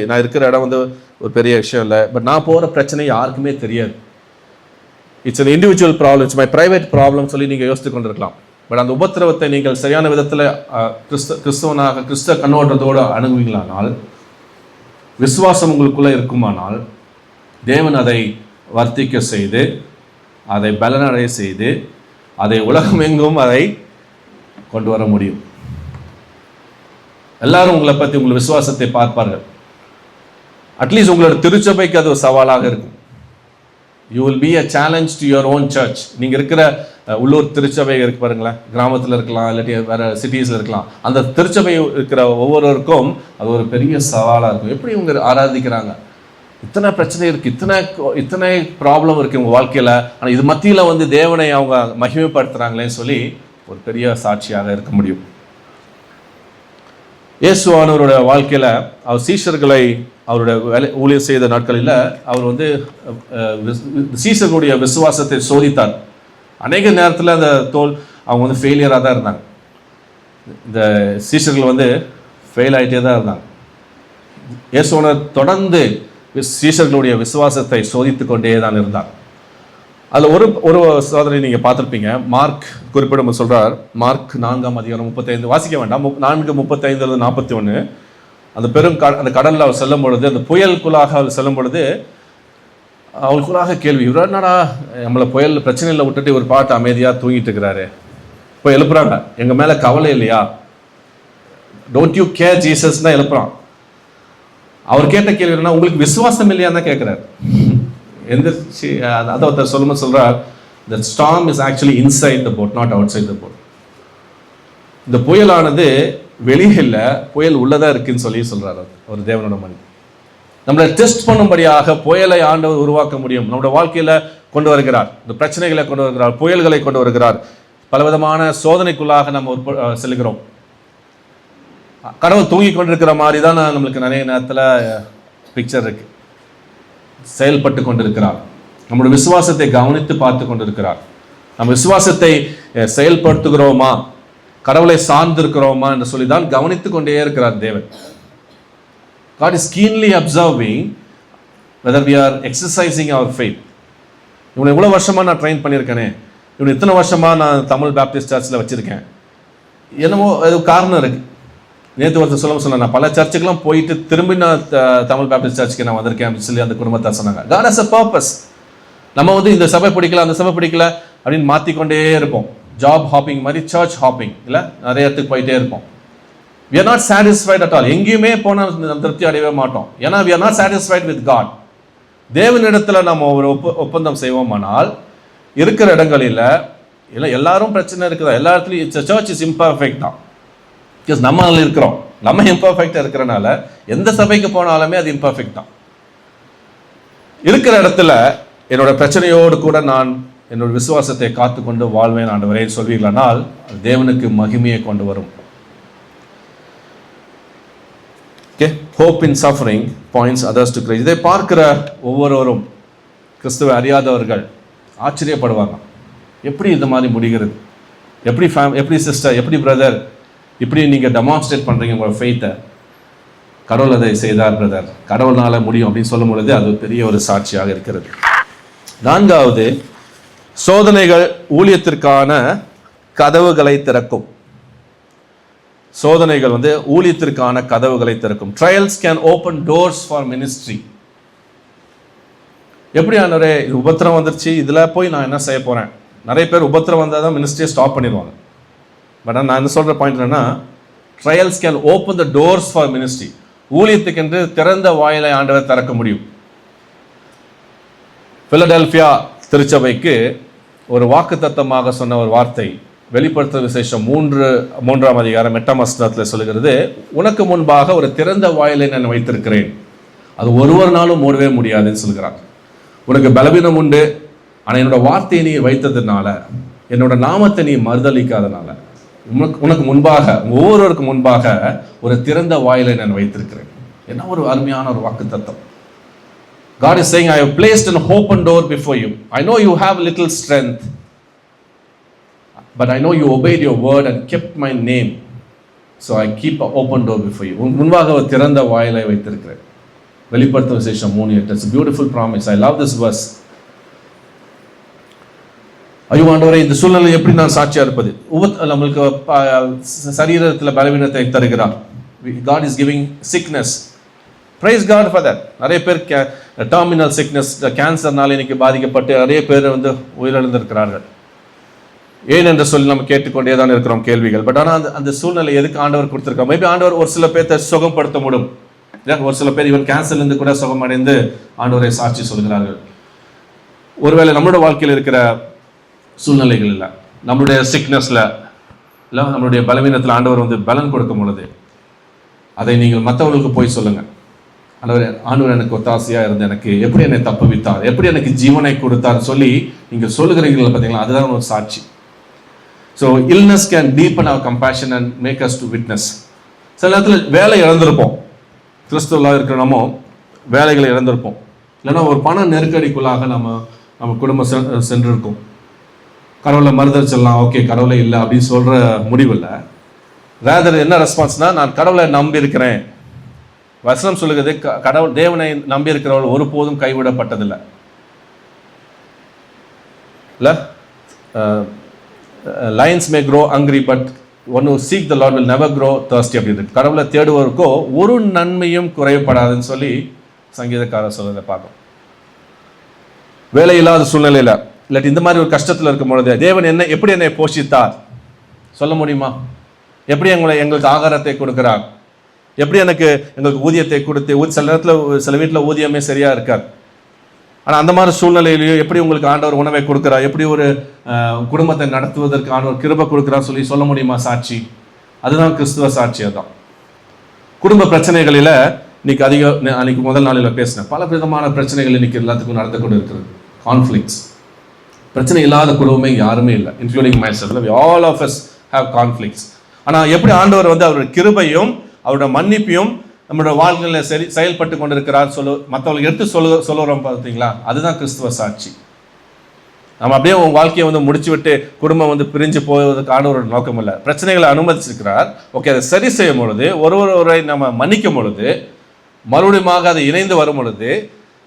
Speaker 1: நான் இருக்கிற இடம் வந்து ஒரு பெரிய விஷயம் இல்லை, பட் நான் போகிற பிரச்சனை யாருக்குமே தெரியாது. It's an individual problem, it's my private problem சொல்லி நீங்கள் யோசித்து கொண்டிருக்கலாம். பட் அந்த உபத்திரவத்தை நீங்கள் சரியான விதத்தில் கிறிஸ்தவனாக கிறிஸ்தவ கண்ணோட்டத்தோடு அணுகுவீங்களானால், விசுவாசம் உங்களுக்குள்ளே இருக்குமானால், தேவன் அதை வர்த்திக்க செய்து, அதை பலனடைய செய்து, அதை உலகமெங்கும் அதை கொண்டு வர முடியும். எல்லாரும் உங்களை பற்றி உங்கள் விசுவாசத்தை பார்ப்பார்கள். அட்லீஸ்ட் உங்களோட திருச்சபைக்கு அது ஒரு சவாலாக இருக்கும். You will be a challenge to your own church. நீங்கள் இருக்கிற உள்ளூர் திருச்சபை இருக்கு பாருங்களேன், கிராமத்தில் இருக்கலாம், இல்லாட்டி வேறு சிட்டிஸில் இருக்கலாம். அந்த திருச்சபை இருக்கிற ஒவ்வொருவருக்கும் அது ஒரு பெரிய சவாலாக இருக்கும். எப்படி இவங்க ஆராதிக்கிறாங்க, இத்தனை பிரச்சனை இருக்குது, இத்தனை ப்ராப்ளம் இருக்குது உங்கள் வாழ்க்கையில், ஆனால் இது மத்தியில் வந்து தேவனை அவங்க மகிமைப்படுத்துகிறாங்களேன்னு சொல்லி ஒரு பெரிய சாட்சியாக இருக்க முடியும். இயேசுவானவருடைய வாழ்க்கையில் அவர் சீஷர்களை அவருடைய ஊழியர் செய்த நாட்களில் அவர் வந்து சீஷர்களுடைய விசுவாசத்தை சோதித்தார். அநேக நேரத்தில் அந்த அவங்க வந்து ஃபெயிலியராக தான் இருந்தாங்க. இந்த சீஷர்கள் வந்து ஃபெயில் ஆகிட்டே தான் இருந்தாங்க. இயேசுவானவர் தொடர்ந்து சீஷர்களுடைய விசுவாசத்தை சோதித்து கொண்டே தான் இருந்தார். அதில் ஒரு சோதனை நீங்கள் பார்த்துருப்பீங்க. மார்க் குறிப்பிடும் சொல்கிறார், மார்க் 4:35 வாசிக்க வேண்டாம், 4:35-41. அந்த அந்த கடலில் அவர் செல்லும் பொழுது, அந்த புயலுக்குள்ளாக அவர் செல்லும் பொழுது அவளுக்குள்ளாக கேள்வி, இவர் என்னடா நம்மளை புயல் பிரச்சனையில் விட்டுட்டு ஒரு பாட்டு அமைதியாக தூங்கிட்டு இருக்கிறாரு. இப்போ எழுப்புறாங்க, எங்கள் மேலே கவலை இல்லையா, டோன்ட் யூ கேர் ஜீசஸ் தான் எழுப்புறான். அவர் கேட்ட கேள்வி என்னன்னா, உங்களுக்கு விசுவாசம் இல்லையா தான் கேட்குறாரு. அதை ஒருத்தர் சொல்கிறார், the storm is actually inside the boat, not outside the boat. இந்த புயலானது வெளியே இல்லை, புயல் உள்ளதாக இருக்குன்னு சொல்லி சொல்கிறார் ஒரு தேவனோட மனிதன். நம்மளை டெஸ்ட் பண்ணும்படியாக புயலை ஆண்டவர் உருவாக்க முடியும். நம்மளோட வாழ்க்கையில் கொண்டு வருகிறார், இந்த பிரச்சனைகளை கொண்டு வருகிறார், புயல்களை கொண்டு வருகிறார். பலவிதமான சோதனைக்குள்ளாக நம்ம செல்கிறோம். கடவுள் தூங்கி கொண்டிருக்கிற மாதிரி தான் நம்மளுக்கு நிறைய நேரத்தில் பிக்சர் இருக்கு. செயல்பட்டு கொண்டிருக்கிறார். நம்முடைய விசுவாசத்தை கவனித்து பார்த்து கொண்டிருக்கிறார். நம்ம விசுவாசத்தை செயல்படுத்துகிறோமா, கடவுளை சார்ந்திருக்கிறோமா என்று சொல்லி தான் கவனித்து கொண்டே இருக்கிறார் தேவன். God is keenly observing whether we are exercising our faith. இவனை இவ்வளோ வருஷமாக நான் ட்ரெயின் பண்ணியிருக்கேனே, இவனை இத்தனை வருஷமாக நான் தமிழ் பேப்டிஸ்ட் சர்ச்சில் வச்சுருக்கேன், என்னமோ அது காரணம் இருக்குது. நேற்று ஒருத்தர் சொன்னேன், நான் பல சர்ச்சுக்கெல்லாம் போயிட்டு திரும்பி நான் தமிழ் பேப்டிஸ்ட் சர்ச்சுக்கு நான் வந்திருக்கேன் அப்படின்னு சொல்லி அந்த குடும்பத்தை சொன்னாங்க. God has a purpose. நம்ம வந்து இந்த சபை பிடிக்கல, அந்த சபை பிடிக்கல அப்படின்னு மாற்றிக்கொண்டே இருப்போம். ஜாப் ஹாப்பிங் மாதிரி சர்ச் ஹாப்பிங் இல்லை, நிறைய இடத்துக்கு போயிட்டே இருப்போம். We are not satisfied at all. எங்கேயுமே போனால் திருப்தி அடையவே மாட்டோம். ஏன்னா we are not satisfied with God. தேவனிடத்தில் நம்ம ஒரு ஒப்பந்தம் செய்வோமானால் இருக்கிற இடங்களில் இல்லை எல்லாரும் பிரச்சனை இருக்குதா, எல்லா இடத்துலையும் இட்ஸ் சர்ச் இஸ் இம்பர்ஃபெக்ட் தான். பிகாஸ் நம்ம அதில் இருக்கிறோம், நம்ம இம்பர்ஃபெக்டாக இருக்கிறனால எந்த சபைக்கு போனாலுமே அது இம்பர்ஃபெக்ட் தான். இருக்கிற இடத்துல என்னோட பிரச்சனையோடு கூட நான் என்னோட விசுவாசத்தை காத்துக்கொண்டு வாழ்வேன் ஆண்டவரே சொல்வீர்களானால் அது தேவனுக்கு மகிமையை கொண்டு வரும். Hope in suffering points others to Christ. இதை பார்க்கிற ஒவ்வொருவரும் கிறிஸ்துவை அறியாதவர்கள் ஆச்சரியப்படுவாங்க. எப்படி இந்த மாதிரி முடிகிறது, எப்படி சிஸ்டர், எப்படி பிரதர், இப்படி நீங்கள் டெமான்ஸ்ட்ரேட் பண்ணுறீங்க உங்களோட ஃபெய்த்தை. கடவுள் அதை செய்தார் பிரதர், கடவுள்னால முடியும் அப்படின்னு சொல்லும் பொழுது அது பெரிய ஒரு சாட்சியாக இருக்கிறது. 4வது, சோதனைகள் ஊழியத்திற்கான கதவுகளை திறக்கும். சோதனைகள் வந்து ஊழியத்திற்கான கதவுகளை திறக்கும். Trials can open doors for ministry. எப்படி ஆண்டவரே இது உபத்திரம் வந்துருச்சு, இதில் போய் நான் என்ன செய்ய போகிறேன், நிறைய பேர் உபத்திரம் வந்தால் தான் மினிஸ்ட்ரியை ஸ்டாப் பண்ணிடுவாங்க. பட் நான் என்ன சொல்கிற பாயிண்ட் என்னன்னா, trials can open the doors for ministry. ஊழியத்துக்கென்று திறந்த வாயிலை ஆண்டவர் திறக்க முடியும். பிலடெல்பியா திருச்சபைக்கு ஒரு வாக்குத்தத்தமாக சொன்ன ஒரு வார்த்தை வெளிப்படுத்த விசேஷம் 3ஆம் அதிகாரம் 8ஆம் வசனத்தில் சொல்லுகிறது, உனக்கு முன்பாக ஒரு திறந்த வாயிலை நான் வைத்திருக்கிறேன், அது ஒருவர் நாளும் மூடவே முடியாதுன்னு சொல்கிறார். உனக்கு பலவீனம் உண்டு, ஆனால் என்னோட வார்த்தையை நீ வைத்ததுனால, என்னோட நாமத்தை நீ மறுதளிக்காதனால, உனக்கு முன்பாக ஒவ்வொருவருக்கு முன்பாக ஒரு திறந்த வாயிலை நான் வைத்திருக்கிறேன். என்ன ஒரு அருமையான ஒரு வாக்குத்தத்தம். God is saying, I have placed an open door before you. I know you have little strength, but I know you obeyed your word and kept my name. So I keep an open door before you. முன்பாக ஒரு திறந்த வாயிலை வைத்திருக்கிறேன். வெளிப்படுத்த விசேஷம் 3:8. It's a beautiful promise. I love this verse. ஐயோ ஆண்டவரே, இந்த சூழ்நிலை எப்படி நான் சாட்சியா இருப்பது? நம்மளுக்கு சரீரத்தில் பலவீனத்தை தருகிறார். God is giving sickness. Praise God for that. நிறைய பேர் டெர்மினல் சிக்னஸ், கேன்சர்னால இன்னைக்கு பாதிக்கப்பட்டு நிறைய பேர் உயிரிழந்திருக்கிறார்கள். ஏன் என்று சொல்லி நம்ம கேட்டுக்கொண்டே தான் இருக்கிறோம் கேள்விகள். பட் ஆனால் அந்த சூழ்நிலை எதுக்கு ஆண்டவர் கொடுத்துருக்கோம்? மேபி ஆண்டவர் ஒரு சில பேர்த்தை சுகப்படுத்த முடியும். ஒரு சில பேர் ஈவன் கேன்சர்லேருந்து கூட சுகமடைந்து ஆண்டவரை சாட்சி சொல்கிறார்கள். ஒருவேளை நம்மளோட வாழ்க்கையில் இருக்கிற சூழ்நிலைகள் இல்லை, நம்மளுடைய சிக்னஸில் இல்லை, நம்மளுடைய பலவீனத்தில் ஆண்டவர் பலன் கொடுக்கும் பொழுது அதை நீங்கள் மற்றவர்களுக்கு போய் சொல்லுங்கள். ஆண்டவர் எனக்கு ஒத்தாசையாக இருந்து எனக்கு எப்படி என்னை தப்புவித்தார், எப்படி எனக்கு ஜீவனை கொடுத்தார் சொல்லி நீங்கள் சொல்லுகிறீர்கள் பார்த்தீங்களா, அதுதான் ஒரு சாட்சி. So illness can deepen our compassion and make us to witness. சில நேரத்தில் வேலை இழந்திருப்போம், கிறிஸ்துவலாக இருக்கிற நம்ம வேலைகளை இழந்திருப்போம், இல்லைன்னா ஒரு பண நெருக்கடிக்குள்ளாக நம்ம குடும்பம் சென்றிருக்கோம். கடவுளை மறுதளிச்சிடலாம், ஓகே கடவுளை இல்லை அப்படின்னு சொல்கிற முடிவில் ரேதர் என்ன ரெஸ்பான்ஸ்னால், நான் கடவுளை நம்பி இருக்கிறேன். வசனம் சொல்லுகிறது, கடவுள் தேவனை நம்பி இருக்கிறவர்கள் ஒருபோதும் கைவிடப்பட்டதில்லை. இல்லை, lions may grow hungry but one who seek the Lord will never grow thirsty அப்படின்னு. கடவுளை தேடுவோருக்கோ ஒரு நன்மையும் குறையப்படாதுன்னு சொல்லி சங்கீதக்காரர் சொல்றதை பார்க்கும். வேலை இல்லாத சூழ்நிலையில் இல்லாட்டி இந்த மாதிரி ஒரு கஷ்டத்தில் இருக்கும் பொழுது தேவன் எப்படி என்னை போஷித்தார் சொல்ல முடியுமா? எப்படி எங்களுக்கு ஆகாரத்தை கொடுக்கிறார், எப்படி எங்களுக்கு ஊதியத்தை கொடுத்து, சில நேரத்தில் சில வீட்டில் ஊதியமே சரியாக இருக்கார், ஆனால் அந்த மாதிரி சூழ்நிலையிலையும் எப்படி உங்களுக்கு ஆண்டவர் உணவை கொடுக்குறார், எப்படி ஒரு குடும்பத்தை நடத்துவதற்கு ஆண்டவர் கிருபை கொடுக்குறார் சொல்லி சொல்ல முடியுமா சாட்சி? அதுதான் கிறிஸ்துவ சாட்சி. அதுதான் குடும்ப பிரச்சனைகளில் இன்னைக்கு அன்னைக்கு முதல் நாளில் பேசினேன். பல விதமான பிரச்சனைகள் இன்னைக்கு எல்லாத்துக்கும் நடந்து கொண்டு இருக்கிறது. கான்ஃப்ளிக்ட்ஸ், பிரச்சனை இல்லாத குடும்பமே யாருமே இல்லை, including myself. All of us have conflicts. ஆனால் எப்படி ஆண்டவர் அவருடைய கிருபையும் அவருடைய மன்னிப்பையும் நம்மளோட வாழ்க்கையில் செயல்பட்டு கொண்டிருக்கிறார் மற்றவங்களுக்கு எடுத்து சொல்லுறோம் பார்த்தீங்களா? அதுதான் கிறிஸ்துவ சாட்சி. நம்ம அப்படியே உங்கள் வாழ்க்கையை முடிச்சு விட்டு குடும்பம் பிரிஞ்சு போவதற்கு ஆண்டவரோட நோக்கம் இல்லை. பிரச்சனைகளை அனுமதிச்சிருக்கிறார். ஓகே, அதை சரி செய்யும் பொழுது, ஒருவரை நம்ம மன்னிக்கும் பொழுது, மறுபடியும் அதை இணைந்து வரும் பொழுது,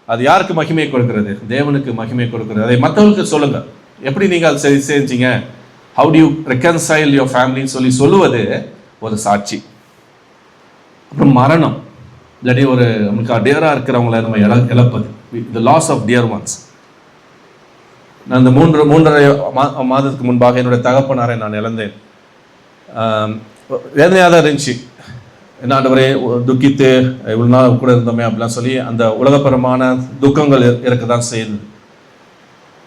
Speaker 1: அது யாருக்கு மகிமை கொடுக்கிறது? தேவனுக்கு மகிமை கொடுக்கிறது. அதை மற்றவங்களுக்கு சொல்லுங்க, எப்படி நீங்கள் அதை சரி செஞ்சீங்க, how do you reconcile your ஃபேமிலின்னு சொல்லுவது ஒரு சாட்சி. அப்புறம் மரணம், இல்லாட்டி நம்மளுக்கு டியராக இருக்கிறவங்கள நம்ம இழப்பது, த லாஸ் ஆஃப் டியர் ஒன்ஸ். நான் இந்த 3.5 மாதத்துக்கு முன்பாக என்னுடைய தகப்பனாரை நான் இழந்தேன். வேதனையாக தான் இருந்துச்சு. என்ன ஆண்டவரே, துக்கித்து இவ்வளோ நாள் கூட இருந்தோமே அப்படிலாம் சொல்லி அந்த உலகப்பரமான துக்கங்கள் இருக்க தான் செய்யுது.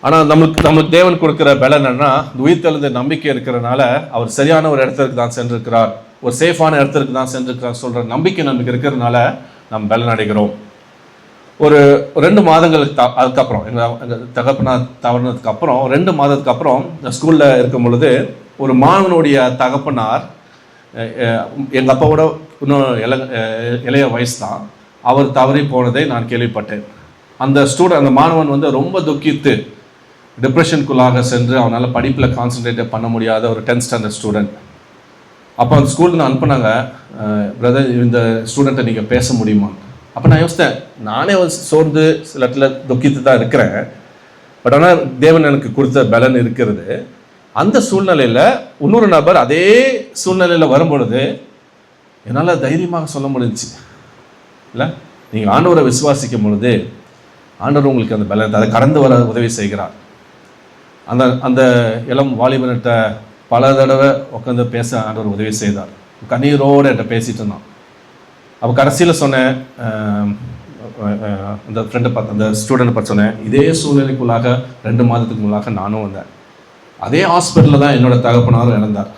Speaker 1: ஆனால் நம்மளுக்கு தேவன் கொடுக்குற பலன் என்னன்னா, உயிர்த்தெழுந்த நம்பிக்கை இருக்கிறனால அவர் சரியான ஒரு இடத்திற்கு தான் சென்றிருக்கிறார், ஒரு சேஃபான இடத்திற்கு தான் சென்றிருக்கிறார் சொல்கிற நம்பிக்கை நமக்கு இருக்கிறதுனால நம்ம பலன் அடைகிறோம். ஒரு 2 மாதங்களுக்கு அதுக்கப்புறம் எங்கள் தகப்பனார் தவறினதுக்கு அப்புறம் 2 மாதத்துக்கு அப்புறம் ஸ்கூலில் இருக்கும் பொழுது ஒரு மாணவனுடைய தகப்பனார் எங்கள் அப்பாவோட இன்னும் இளைய வயசு தான், அவர் தவறி போனதை நான் கேள்விப்பட்டேன். அந்த மாணவன் ரொம்ப துக்கித்து டிப்ரெஷனுக்குள்ளாக சென்று அவனால் படிப்பில் கான்சன்ட்ரேட் பண்ண முடியாத ஒரு 10th ஸ்டாண்டர்ட் ஸ்டூடெண்ட். அப்போ அந்த ஸ்கூலில் அனுப்புனாங்க, பிரதர் இந்த ஸ்டூடெண்ட்டை நீங்கள் பேச முடியுமா? அப்போ நான் யோசித்தேன், நானே சோர்ந்து சில இடத்துல துக்கித்து தான் இருக்கிறேன், பட் ஆனால் தேவன் எனக்கு கொடுத்த பலன் இருக்கிறது. அந்த சூழ்நிலையில் இன்னொரு நபர் அதே சூழ்நிலையில் வரும்பொழுது என்னால் தைரியமாக சொல்ல முடிஞ்சிச்சு. இல்லை, நீங்கள் ஆண்டவரை விசுவாசிக்கும் பொழுது ஆண்டவர் உங்களுக்கு அந்த பலன் அதை கடந்து வர உதவி செய்கிறார். அந்த அந்த இளம் வாலிபன்கிட்ட பல தடவை உட்காந்து பேச ஆண்டவர் உதவி செய்தார். கண்ணீரோடு என்கிட்ட பேசிகிட்டு இருந்தான். அப்போ கடைசியில் சொன்னேன், அந்த ஃப்ரெண்டை பார்த்து, அந்த ஸ்டூடெண்ட்டை பார்த்து சொன்னேன், இதே சூழ்நிலைக்குள்ளாக 2 மாதத்துக்கு முன்னாக நானும் வந்தேன். அதே ஹாஸ்பிட்டலில் தான் என்னோடய தகப்பனாரும் இறந்தார்.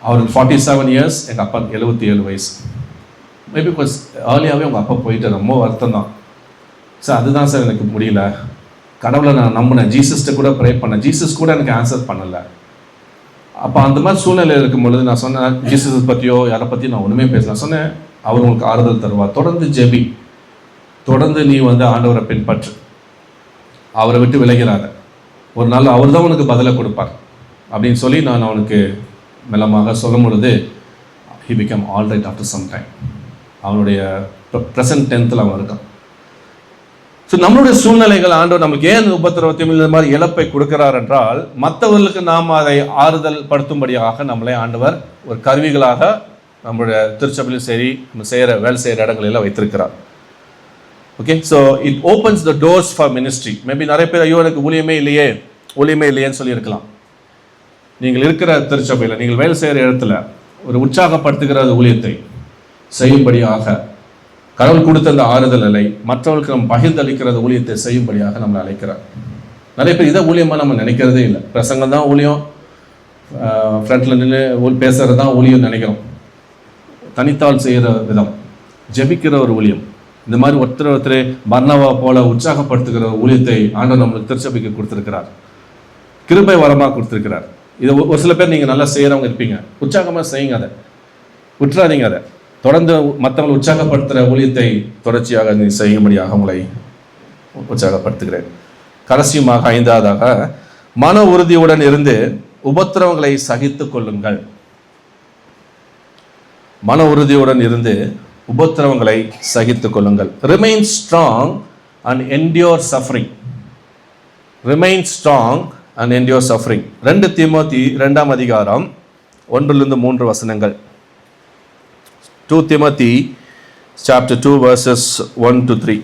Speaker 1: அவருக்கு 47 இயர்ஸ், எங்கள் அப்பா 77 வயசு. மேபி கொஞ்சம் ஏர்லியாகவே உங்கள் அப்பா போயிட்டு ரொம்ப வருத்தம் தான் சார். அதுதான் சார் எனக்கு முடியல. கடவுளை நான் நம்பினேன், ஜீசஸ்ட்டு கூட ப்ரே பண்ணேன், ஜீசஸ் கூட எனக்கு ஆன்சர் பண்ணலை. அப்போ அந்த மாதிரி சூழ்நிலை இருக்கும் பொழுது நான் சொன்னேன், ஜீசஸ் பற்றியோ யாரை பற்றியும் நான் ஒன்றுமே பேசல. சொன்னேன், அவர் உங்களுக்கு ஆறுதல் தருவார், தொடர்ந்து ஜெபி, தொடர்ந்து நீ ஆண்டவரை பின்பற்று, அவரை விட்டு விலகிறாத, ஒரு நாள் அவர் தான் உனக்கு பதிலை கொடுப்பார் அப்படின்னு சொல்லி நான் அவனுக்கு மெல்லமாக சொல்லும் பொழுது he became all right after some time. அவனுடைய ப்ரெசன்ட் டென்த்தில் அவன் இருக்கான். ஸோ நம்மளுடைய சூழ்நிலைகள் ஆண்டவர் நமக்கு ஏன் உபத்திரவத்தையும் இந்த மாதிரி இழப்பை கொடுக்கிறார் என்றால், மற்றவர்களுக்கு நாம் அதை ஆறுதல் படுத்தும்படியாக நம்மளே ஆண்டவர் ஒரு கருவிகளாக நம்மளுடைய திருச்சபையிலும் சரி, நம்ம வேலை செய்கிற இடங்களெல்லாம் வைத்திருக்கிறார். Okay, so it opens the doors for ministry. Maybe நிறைய பேர் ஐயோ எனக்கு ஊழியமே இல்லையேன்னு சொல்லியிருக்கலாம். நீங்கள் இருக்கிற திருச்சபையில், நீங்கள் வேலை செய்கிற இடத்துல ஒரு உற்சாகப்படுத்துகிற ஊழியத்தை செய்யும்படியாக, கடவுள் கொடுத்த அந்த ஆறுதலை மற்றவர்களுக்கு நம்ம பகிர்ந்தளிக்கிறது ஊழியத்தை செய்யும்படியாக நம்மளை அழைக்கிறார். நிறைய பேர் இதை ஊழியமாக நம்ம நினைக்கிறதே இல்லை. பிரசங்கம் தான் ஊழியம், ஃப்ரண்ட்டில் நின்று பேசுகிறது தான் ஊழியம் நினைக்கிறோம். தனித்தாள் செய்கிற விதம், ஜெபிக்கிற ஒரு ஊழியம், இந்த மாதிரி ஒருத்தர் பர்னவா போல உற்சாகப்படுத்துகிற ஊழியத்தை ஆண்டவர் நம்மளுக்கு திருச்சபைக்கு கொடுத்துருக்கிறார், கிருபை வரமாக கொடுத்துருக்கிறார். இதை ஒரு சில பேர் நீங்கள் நல்லா செய்கிறவங்க இருப்பீங்க, உற்சாகமாக செய்யுங்க, அதை விட்டுறாதீங்க. அதை தொடர்ந்து மற்றவங்களை உற்சாகப்படுத்துகிற ஊழியத்தை தொடர்ச்சியாக நீ செய்யும்படியாக உங்களை உற்சாகப்படுத்துகிறேன். கடைசியுமாக 5ஆவதாக, மன உறுதியுடன் இருந்து உபத்திரவங்களை சகித்து கொள்ளுங்கள். மன உறுதியுடன் இருந்து உபத்திரவங்களை சகித்துக் கொள்ளுங்கள். Remain strong and endure suffering. Remain strong and endure suffering. 2 Timothy 2ஆம் அதிகாரம் 1-3 வசனங்கள். 2 Timothy chapter 2 verses 1-3.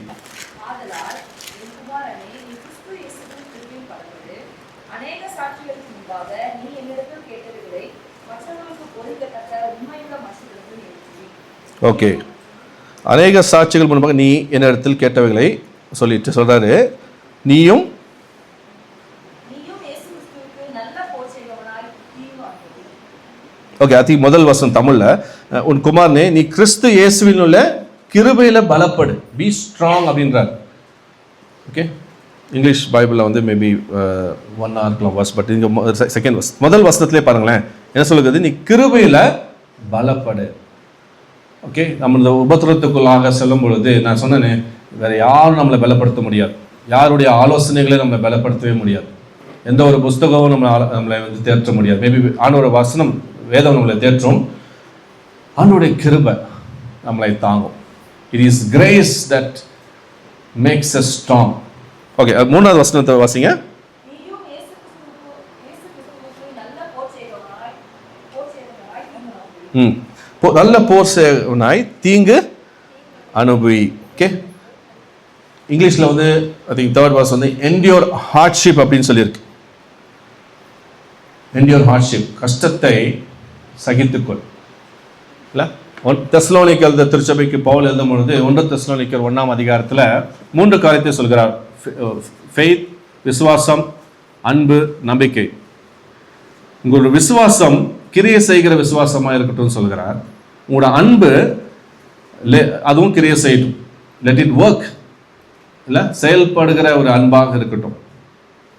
Speaker 1: ஓகே, அநேக சாட்சிகள் முன்பாக நீ என்னிடத்தில் கேட்டவைகளை சொல்லிட்டு சொல்றாரு, நீயும் ஓகே. அது முதல் வசனம் தமிழ்ல, உன் குமாரனே நீ கிறிஸ்து இயேசுவில் உள்ள கிருபையில பலப்படு, பி ஸ்ட்ராங் அப்படின்றார். ஓகே, இங்கிலீஷ் பைபிளில் மேபி 1 இருக்கலாம் வர்ஸ், பட் இங்கே செகண்ட் வர்ஸ், முதல் வசனத்திலே பாருங்களேன் என்ன சொல்லுகிறது, நீ கிருபையில பலப்படு. ஓகே, நம்ம இந்த உபத்திரத்துக்குள்ளாக செல்லும் பொழுது நான் சொன்னேனே, வேற யாரும் நம்மளை பலப்படுத்த முடியாது, யாருடைய ஆலோசனைகளை நம்மளை பலப்படுத்தவே முடியாது, எந்த ஒரு புஸ்தகமும் நம்மளை தேற்ற முடியாது. மேபி ஆண்டோட வசனம் வேதம் நம்மளை தேற்றும், ஆண்டோடைய கிருபை நம்மளை தாங்கும். It is grace that makes us strong. Okay, 3ஆவது வசனத்தை வாசிங்க. நல்ல போர் செய்வனாய் தீங்கு அனுபவி. ஓகே, இங்கிலீஷில் I think 3rd verse endure hardship அப்படின்னு சொல்லியிருக்கு. endure hardship, கஷ்டத்தை சகித்துக்கொள். இல்லை, தெசலோனிக்கர் திருச்சபைக்கு பவுல் எழுதும் பொழுது 1 தெசலோனிக்கர் 1ஆம் அதிகாரத்தில் 3 காரியத்தை சொல்கிறார். ஃபெய்த், விசுவாசம், அன்பு, நம்பிக்கை. உங்களோட விசுவாசம் கிரியை செய்கிற விசுவாசமாக இருக்கட்டும் சொல்கிறார். உங்களோட அன்பு அதுவும் கிரியை செய்யட்டும், லெட் இட் ஒர்க், இல்லை செயல்படுகிற ஒரு அன்பாக இருக்கட்டும்.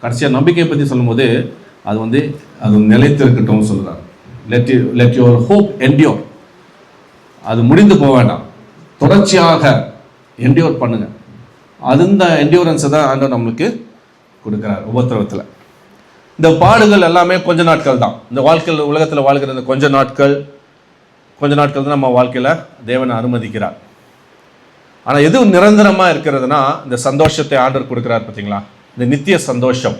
Speaker 1: கடைசியாக நம்பிக்கையை பற்றி சொல்லும்போது அது நிலைத்து இருக்கட்டும் சொல்கிறார். லெட் யுவர் ஹோப் என்டியோர், அது முடிந்து போக வேண்டாம், தொடர்ச்சியாக என்டியோர் பண்ணுங்க. அது இந்த என்டியூரன்ஸை தான் ஆண்டவர் நம்மளுக்கு கொடுக்குறார் உபத்திரவத்தில். இந்த பாடுகள் எல்லாமே கொஞ்ச நாட்கள் தான். இந்த வாழ்க்கையில் உலகத்தில் வாழ்கிற இந்த கொஞ்ச நாட்கள் தான் நம்ம வாழ்க்கையில் தேவனை அனுமதிக்கிறார். ஆனால் எது நிரந்தரமாக இருக்கிறதுனா இந்த சந்தோஷத்தை ஆண்டவர் கொடுக்குறார் பார்த்தீங்களா, இந்த நித்திய சந்தோஷம்.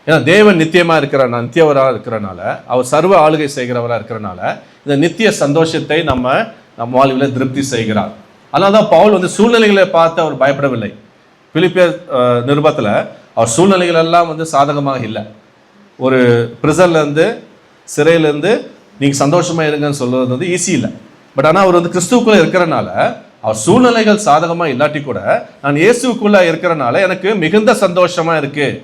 Speaker 1: ஏன்னா தேவன் நித்தியமாக நித்தியவராக இருக்கிறனால, அவர் சர்வ ஆளுகை செய்கிறவராக இருக்கிறனால இந்த நித்திய சந்தோஷத்தை நம்ம வாழ்வில் திருப்தி செய்கிறார். அதனால தான் பவுல் சூழ்நிலைகளை பார்த்து அவர் பயப்படவில்லை. பிலிப்பியர் நிருபத்தில் அவர் சூழ்நிலைகள் எல்லாம் சாதகமாக இல்லை, ஒரு பிரிசன்லேருந்து சிறையிலேருந்து நீங்கள் சந்தோஷமாக இருங்கன்னு சொல்கிறது வந்து ஈஸி இல்லை. பட் ஆனால் அவர் வந்து கிறிஸ்துவுக்குள்ளே இருக்கிறனால, அவர் சூழ்நிலைகள் சாதகமாக இல்லாட்டி கூட நான் இயேசுக்குள்ளே இருக்கிறனால எனக்கு மிகுந்த சந்தோஷமாக இருக்குது,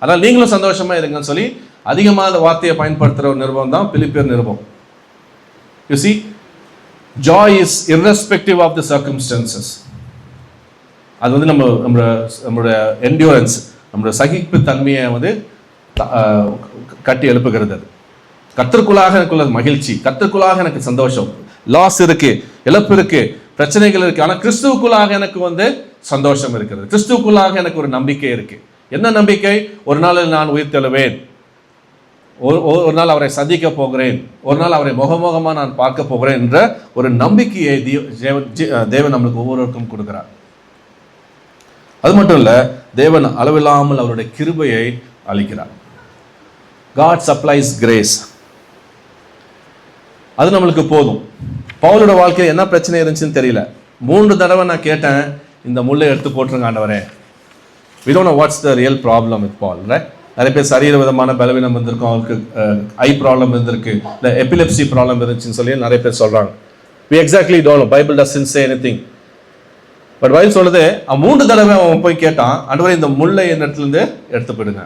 Speaker 1: அதனால் நீங்களும் சந்தோஷமாக இருங்கன்னு சொல்லி அதிகமான வார்த்தையை பயன்படுத்துகிற ஒரு நிருபம் தான் பிலிப்பியர் நிருபம். You see, joy is irrespective of the circumstances. அது வந்து நம்மளோட endurance, நம்மளோட சகிப்பு தன்மையை வந்து கட்டி எழுப்புகிறது. அது கர்த்தருக்குள்ளாக எனக்குள்ள மகிழ்ச்சி, கர்த்தருக்குள்ளாக எனக்கு சந்தோஷம். லாஸ் இருக்கு, இழப்பு இருக்கு, பிரச்சனைகள் இருக்கு, ஆனால் கிறிஸ்துவுக்குள்ளாக எனக்கு வந்து சந்தோஷம் இருக்கிறது. கிறிஸ்துவுக்குள்ளாக எனக்கு ஒரு நம்பிக்கை இருக்கு. என்ன நம்பிக்கை? ஒரு நாள் நான் உயிர் தெழுவேன், ஒரு நாள் அவரை சந்திக்க போகிறேன், ஒரு நாள் அவரை முகமுகமாக நான் பார்க்க போகிறேன் என்ற ஒரு நம்பிக்கையை தேவன் நம்மளுக்கு ஒவ்வொருவருக்கும் கொடுக்கிறார். அது மட்டும் இல்லை, தேவன் அளவில்லாமல் அவருடைய கிருபையை அளிக்கிறார். God supplies grace. அது நம்மளுக்கு போதும். பவுலோட வாழ்க்கையில் என்ன பிரச்சனை இருந்துச்சுன்னு தெரியல. 3 தடவை நான் கேட்டேன், இந்த முள்ளை எடுத்து போட்டுருங்க ஆண்டவரே. We don't know what's the real problem with Paul, right? நிறைய பேர் சரீர விதமான பலவீனம் இருந்திருக்கும், அவருக்கு ஐ ப்ராப்ளம் இருந்திருக்கு, இல்லை எபிலெப்சி ப்ராப்ளம் இருந்துச்சுன்னு சொல்லி நிறைய பேர் சொல்கிறாங்க. We exactly don't know. Bible doesn't say anything. But Bible சொல்லுது, 3 தடவை அவன் போய் கேட்டான், ஆண்டவரே இந்த முள்ளை என் இடத்துலேருந்து எடுத்து போயிடுங்க.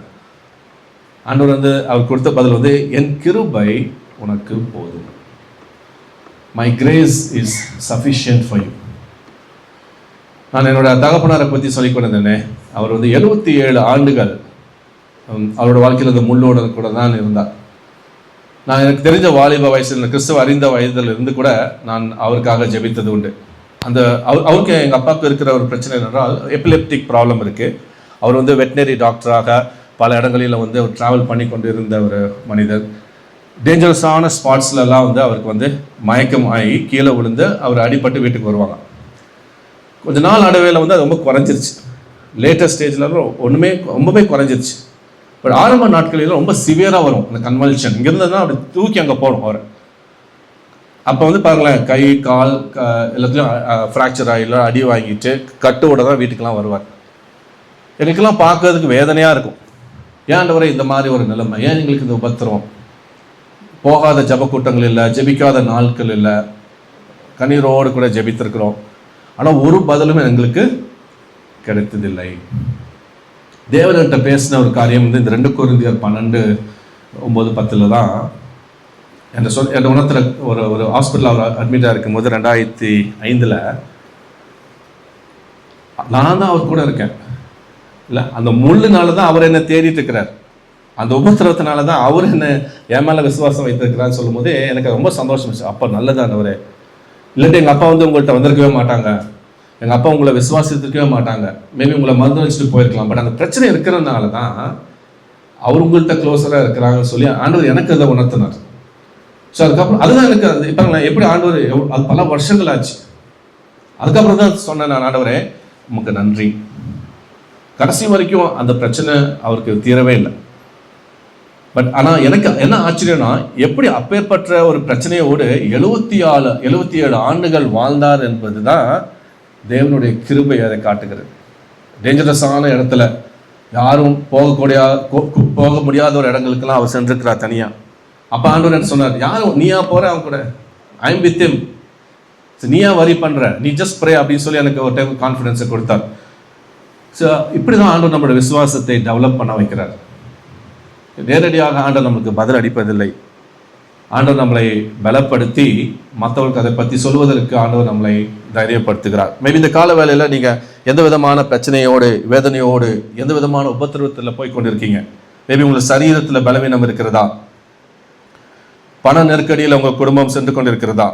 Speaker 1: ஆண்டவர் வந்து அவர் கொடுத்த பதில் வந்து, என் கிருபை உனக்கு போதும். My grace is sufficient for you. நான் என்னோட தகப்பனாரை பற்றி சொல்லிக் கொண்டிருந்தேனே, அவர் வந்து 77 ஆண்டுகள் அவரோட வாழ்க்கையில் இந்த முள்ளோட கூட தான் இருந்தார். நான் எனக்கு தெரிஞ்ச வாலிப வயசில், கிறிஸ்துவ அறிந்த வயதில் இருந்து கூட நான் அவருக்காக ஜெபித்தது உண்டு. அவருக்கு எங்கள் அப்பாவுக்கு இருக்கிற ஒரு பிரச்சனை என்றால் எபிலெப்டிக் ப்ராப்ளம் இருக்குது. அவர் வந்து வெட்டினரி டாக்டராக பல இடங்களில் வந்து அவர் ட்ராவல் பண்ணி கொண்டு இருந்த ஒரு மனிதர். டேஞ்சரஸான ஸ்பாட்ஸ்லலாம் வந்து அவருக்கு வந்து மயக்கம் ஆகி கீழே விழுந்து அவர் அடிபட்டு வீட்டுக்கு வருவாங்க. கொஞ்ச நாள் அடவையில் வந்து அது ரொம்ப குறைஞ்சிருச்சு. லேட்டஸ்ட் ஸ்டேஜில் ஒன்றுமே ரொம்பவே குறைஞ்சிருச்சு. பட் ஆரம்ப நாட்களில் ரொம்ப சிவியராக வரும் அந்த கன்வல்ஷன். இங்கேருந்து தான் அப்படி தூக்கி அங்கே போகணும் அவர். அப்போ வந்து பாருங்களேன், கை கால் எல்லாத்துலேயும் ஃப்ராக்சர் ஆகி அடி வாங்கிட்டு கட்டோட தான் வீட்டுக்கெலாம் வருவார். எனக்கெல்லாம் பார்க்கறதுக்கு வேதனையாக இருக்கும். ஏன் ஆண்டவரே இந்த மாதிரி ஒரு நிலைமை, ஏன் எங்களுக்கு இந்த உபத்திரம்? போகாத ஜப கூட்டங்கள் இல்லை, ஜெபிக்காத நாட்கள் இல்லை, கண்ணீரோடு கூட ஜெபித்திருக்கிறோம், ஆனால் ஒரு பதிலுமே எங்களுக்கு கிடைத்ததில்லை. தேவன்கிட்ட பேசின ஒரு காரியம் வந்து இந்த 2 கொரிந்தியர் 12:9-10 தான் என் உணத்தில் ஒரு ஹாஸ்பிட்டலில் அவர் அட்மிட்டாக இருக்கும்போது 2005 நான் தான் அவர் கூட இருக்கேன். இல்லை, அந்த முள்ளுனால தான் அவர் என்னை தேடிட்டு இருக்கிறார், அந்த உபத்திரவத்தினால தான் அவர் என்ன என் மேலே விசுவாசம் வைத்திருக்கிறான்னு சொல்லும் போது எனக்கு ரொம்ப சந்தோஷம். அப்போ நல்லதான் அவரே, இல்லாட்டி எங்கள் அப்பா வந்து உங்கள்கிட்ட வந்திருக்கவே மாட்டாங்க, எங்கள் அப்பா உங்களை விசுவாசித்திருக்கவே மாட்டாங்க, மேபி உங்களை மருந்து வச்சுட்டு போயிருக்கலாம். பட் அந்த பிரச்சனை இருக்கிறதுனால தான் அவர் உங்கள்கிட்ட க்ளோஸராக இருக்கிறாங்கன்னு சொல்லி ஆண்டவர் எனக்கு அதை உணர்த்தினார். ஸோ அதுக்கப்புறம் அதுதான் எனக்கு அது இப்போ நான் எப்படி ஆண்டவர் அது பல வருஷங்கள் ஆச்சு. அதுக்கப்புறம் தான் சொன்னேன் நான், ஆண்டவரே உமக்கு நன்றி. கடைசி வரைக்கும் அந்த பிரச்சனை அவருக்கு தீரவே இல்லை. பட் ஆனால் எனக்கு என்ன ஆச்சரியம்னா, எப்படி அப்பேற்பட்ட ஒரு பிரச்சனையோடு 77 ஆண்டுகள் வாழ்ந்தார் என்பது தான் தேவனுடைய கிருபை அதை காட்டுகிறது. டேஞ்சரஸான இடத்துல யாரும் போக முடியாத ஒரு இடங்களுக்கெல்லாம் அவர் சென்றிருக்கிறார் தனியாக. அப்போ ஆண்டவர் என்ன சொன்னார், யாரும் நீயா போகிற அவன் கூட, ஐ எம் வித் ஹிம், நீயா வரி பண்ணுற, நீ ஜஸ்ட் ப்ரே அப்படின்னு சொல்லி எனக்கு ஒரு டைம் கான்ஃபிடென்ஸை கொடுத்தார். ஸோ இப்படி தான் ஆண்டவர் நம்மளோட விசுவாசத்தை டெவலப் பண்ண வைக்கிறார். நேரடியாக ஆண்டவர் நமக்கு பதில் அடிப்பதில்லை. ஆண்டவர் நம்மளை பலப்படுத்தி மற்றவர்களுக்கு அதை பற்றி சொல்வதற்கு ஆண்டவர் நம்மளை தைரியப்படுத்துகிறார். மேபி இந்த கால வேளையில் நீங்கள் எந்த விதமான பிரச்சனையோடு, வேதனையோடு, எந்த விதமான உபத்திரவத்தில் போய் கொண்டிருக்கீங்க. மேபி உங்களுக்கு சரீரத்தில் பலவீனம் இருக்கிறதா, பண நெருக்கடியில் உங்கள் குடும்பம் சென்று கொண்டிருக்கிறதா,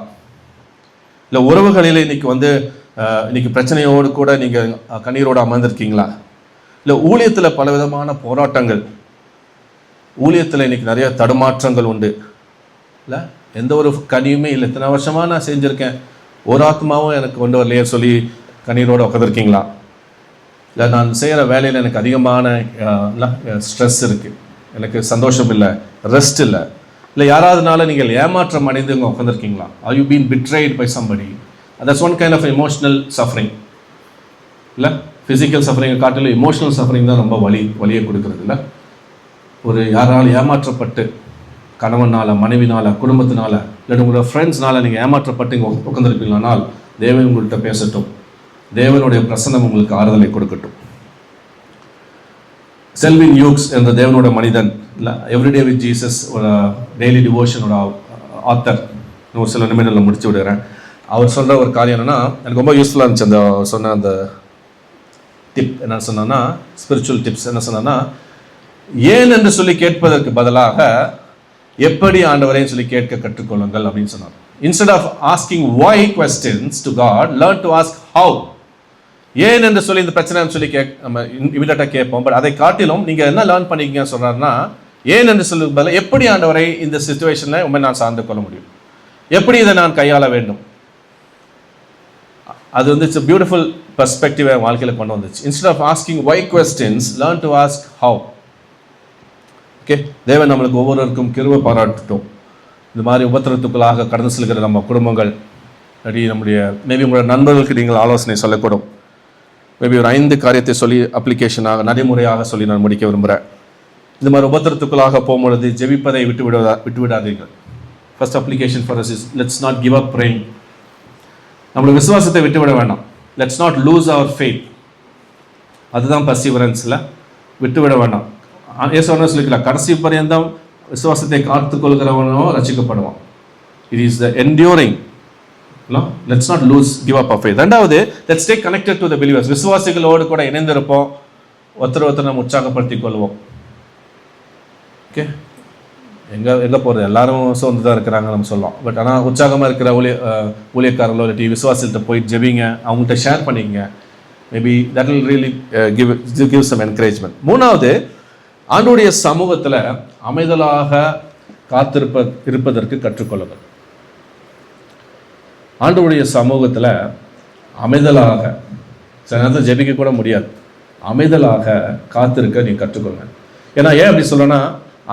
Speaker 1: இல்லை உறவுகளில் இன்னைக்கு பிரச்சனையோடு கூட நீங்கள் கண்ணீரோடு அமர்ந்திருக்கீங்களா, இல்லை ஊழியத்தில் பல விதமான போராட்டங்கள், ஊழியத்தில் இன்னைக்கு நிறைய தடுமாற்றங்கள் உண்டு, இல்லை எந்த ஒரு கனியுமே இல்லை, இத்தனை வருஷமாக நான் செஞ்சுருக்கேன், ஒரு ஆத்மாவும் எனக்கு கொண்டு வரலையே சொல்லி கண்ணீரோடு உட்காந்துருக்கீங்களா, இல்லை நான் செய்கிற வேலையில் எனக்கு அதிகமான ஸ்ட்ரெஸ் இருக்குது, எனக்கு சந்தோஷம் இல்லை, ரெஸ்ட் இல்லை, இல்லை யாராவதுனால நீங்கள் ஏமாற்றம் அடைந்து இங்கே உட்காந்துருக்கீங்களா, are you been betrayed by somebody, that's one kind of emotional suffering. இல்லை ஃபிசிக்கல் சஃபரிங்கை காட்டிலும் எமோஷனல் சஃபரிங் தான் ரொம்ப வலியை கொடுக்குறது. இல்லை ஒரு யாரால் ஏமாற்றப்பட்டு கணவனால், மனைவினால், குடும்பத்தினால், இல்லை உங்களோட ஃப்ரெண்ட்ஸ்னால் நீங்கள் ஏமாற்றப்பட்டு இங்கே உட்காந்துருப்பீங்களானால் தேவன் உங்கள்கிட்ட பேசட்டும். தேவனுடைய பிரசன்னம் உங்களுக்கு ஆறுதலை கொடுக்கட்டும். செல்வின் யூக்ஸ் என்ற தேவனோட மனிதன் இல்லை, எவ்ரிடே வித் ஜீசஸ் ஒரு டெய்லி டிவோஷனோட ஆத்தர், ஒரு சில நிமிடங்களில் முடிச்சு விடுகிறேன். அவர் சொல்கிற ஒரு காரியம் என்னென்னா எனக்கு ரொம்ப யூஸ்ஃபுல்லாக இருந்துச்சு. அந்த சொன்ன அந்த டிப் என்ன சொன்னா, ஸ்பிரிச்சுவல் டிப்ஸ் என்ன சொன்னா, ஏன் என்று சொல்லி கேட்பதற்கு பதிலாக எப்படி ஆண்டவரையும் சொல்லி கேட்க கற்றுக்கொள்ளுங்கள் அப்படின்னு சொன்னார். Instead of asking why questions to God, learn to ask how. ஏன் என்று சொல்லி இந்த பிரச்சனை சொல்லி நம்ம இமிடியேட்டாக கேட்போம். பட் அதை காட்டிலும் நீங்கள் என்ன லேர்ன் பண்ணிக்கீங்க சொல்கிறாருன்னா, ஏன் என்று சொல்லி பதில் எப்படி ஆண்டவரை இந்த சிச்சுவேஷனில் உண்மை நான் சார்ந்து கொள்ள முடியும், எப்படி இதை நான் கையாள வேண்டும். அது வந்து இட்ஸ் பியூட்டிஃபுல் பெர்ஸ்பெக்டிவ் என் வாழ்க்கையில் கொண்டு வந்துச்சு. Instead of asking why questions, learn to ask how. Okay, தேவன் நம்மளுக்கு ஒவ்வொருவருக்கும் கிருபை பாராட்டட்டும். இந்த மாதிரி உபத்திரத்துக்குள்ளாக கடந்து செல்கிற நம்ம குடும்பங்கள், அப்படி நம்முடைய மேபி உங்களோட நண்பர்களுக்கு நீங்கள் ஆலோசனை சொல்லக்கூடும். மேபி ஒரு 5 காரியத்தை சொல்லி அப்ளிகேஷனாக நடைமுறையாக சொல்லி நான் முடிக்க விரும்புகிறேன். இந்த மாதிரி உபத்திரத்துக்குள்ளாக போகும்பொழுது ஜெபிப்பதை விட்டுவிடாதீர்கள். First application for us is let's not give up praying. நம்மளுடைய விசுவாசத்தை விட்டுவிட வேண்டாம். Let's not lose our faith. அதுதான் பர்சீவரன்ஸில் விட்டுவிட வேண்டாம். ஏசோன்னு சொல்லிக்கலாம், கடைசி பரியந்தம் விசுவாசத்தை காத்துக்கொள்கிறவனோ ரசிக்கப்படுவான். It is the enduring. Let's not lose give up of faith. ரெண்டாவது, let's stay connected to the believers. விசுவாசிகளோடு கூட இணைந்திருப்போம், ஒருத்தர் நம்ம உற்சாகப்படுத்திக் கொள்வோம். ஓகே, எங்கே போகிறது, எல்லாரும் சோர்ந்து தான் இருக்கிறாங்க நம்ம சொல்லலாம். பட் ஆனால் உற்சாகமாக இருக்கிற ஊழியக்காரர்களோ இல்லாட்டி விசுவாசத்தை போயிட்டு ஜெபிங்க, அவங்கள்ட்ட ஷேர் பண்ணிக்கங்க. Maybe that will really give some encouragement. மூணாவது, ஆண்டவருடைய சமூகத்தில் அமைதலாக இருப்பதற்கு கற்றுக்கொள்ளுங்கள். ஆண்டவருடைய சமூகத்தில் அமைதலாக, சில நேரத்தில் ஜெபிக்க கூட முடியாது, அமைதலாக காத்திருக்க நீ கற்றுக்கொள்ளுங்க. ஏன்னா ஏன் அப்படி சொல்லனா,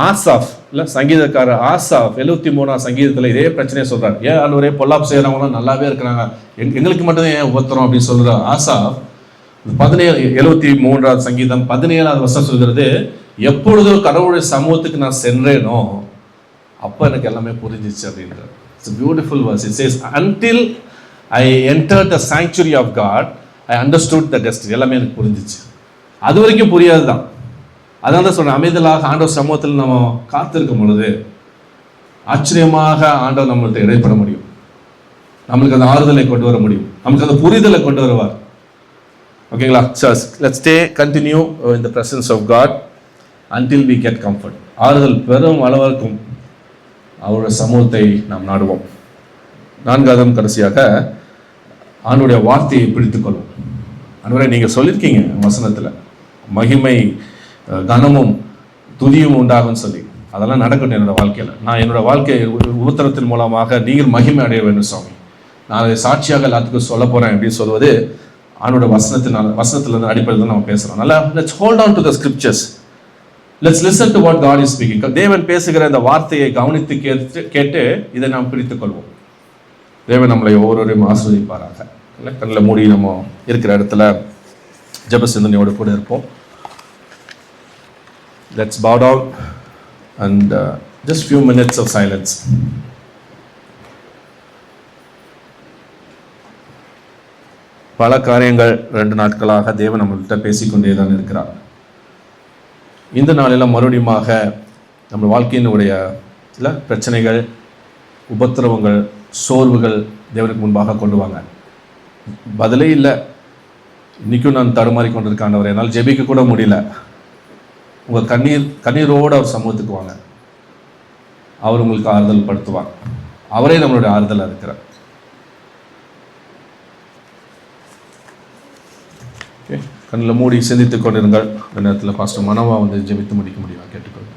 Speaker 1: ஆசாஃப் இல்லை சங்கீதக்காரர் ஆசாஃப் 73ஆம் சங்கீதத்தில் இதே பிரச்சனையை சொல்கிறார். ஏன் ஆண்டவரே பொல்லாப்பு செய்கிறவங்களாம் நல்லாவே இருக்கிறாங்க, எங்களுக்கு மட்டும்தான் ஏன் உபத்திரம் அப்படின்னு சொல்கிற ஆசாஃப் 73ஆம் சங்கீதம் 17ஆவது வசனம் சொல்கிறது, எப்பொழுதோ கடவுளுடைய சமூகத்துக்கு நான் சென்றேனோ அப்போ எனக்கு எல்லாமே புரிஞ்சிச்சு அப்படின்றார். It's a beautiful verse. It says, until I entered the sanctuary of God, I understood the destiny. எல்லாமே எனக்கு புரிஞ்சிச்சு. அது வரைக்கும் புரியாது தான். அதான் தான் சொல்கிறேன், அமைதலாக ஆண்டவர் சமூகத்தில் நம்ம காத்திருக்கும் பொழுது ஆச்சரியமாக ஆண்டவர் நம்மள்கிட்ட இடைப்பட முடியும். நம்மளுக்கு அந்த ஆறுதலை கொண்டு வர முடியும், நமக்கு அந்த புரிதலை கொண்டு வருவார். ஓகேங்களா? Let's stay continue in the presence of God until we get comfort. ஆறுதல் பெரும் அளவிற்கும் அவருடைய சமூகத்தை நாம் நாடுவோம். 4வது கடைசியாக ஆண்டவருடைய வார்த்தையை பிடித்துக்கொள்வோம். ஆண்டவரே, நீங்கள் சொல்லியிருக்கீங்க வசனத்தில் மகிமை கனமும் துதியும் உண்டாகும் சொல்லி, அதெல்லாம் நடக்கட்டும் என்னோடய வாழ்க்கையில். நான் என்னோடய வாழ்க்கை உபத்திரத்தின் மூலமாக நீங்கள் மகிமை அடைய வேண்டும் சுவாமி, நான் அதை சாட்சியாக எல்லாத்துக்கும் சொல்ல போகிறேன் அப்படின்னு சொல்வது ஆண்டோட வசனத்திலிருந்து அடிப்படையில் நம்ம பேசுகிறோம். நல்லா let's hold on to the scriptures. Let's listen to what God is speaking. தேவன் பேசுகிற இந்த வார்த்தையை கவனித்து கேட்டு இதை நாம் பிடித்துக் கொள்வோம். தேவன் நம்மளை ஒவ்வொருவரையும் ஆஸ்வதிப்பாராக. இல்லை, கண்ணில் மூடி நம்ம இருக்கிற இடத்துல ஜெப சிந்தனையோடு கூட இருப்போம். Let's bow down and just few minutes of silence. பல காரியங்கள் 2 நாட்களாக தேவன் நம்மள்கிட்ட பேசிக்கொண்டே தான் இருக்கிறார். இந்த நாளில் மறுபடியுமாக நம்ம வாழ்க்கையினுடைய சில பிரச்சனைகள், உபத்திரவங்கள், சோர்வுகள் தேவனுக்கு முன்பாக கொண்டு வாங்க. பதிலே இல்லை, இன்றைக்கும் நான் தடுமாறி கொண்டிருக்காண்டவர், என்னால் ஜெபிக்க கூட முடியல. உங்கள் கண்ணீரோடு அவர் சமூகத்துக்கு வாங்க, அவர் உங்களுக்கு ஆறுதல் படுத்துவார். அவரே நம்மளுடைய ஆறுதலாக இருக்கிறார். ஓகே, கண்ணில் மூடி சிந்தித்துக் கொண்டிருங்கள். அந்த நேரத்தில் பாஸ்டர் மனவா வந்து ஜெபித்து முடிக்க முடியும் கேட்டுக்கொள்ளுங்கள்.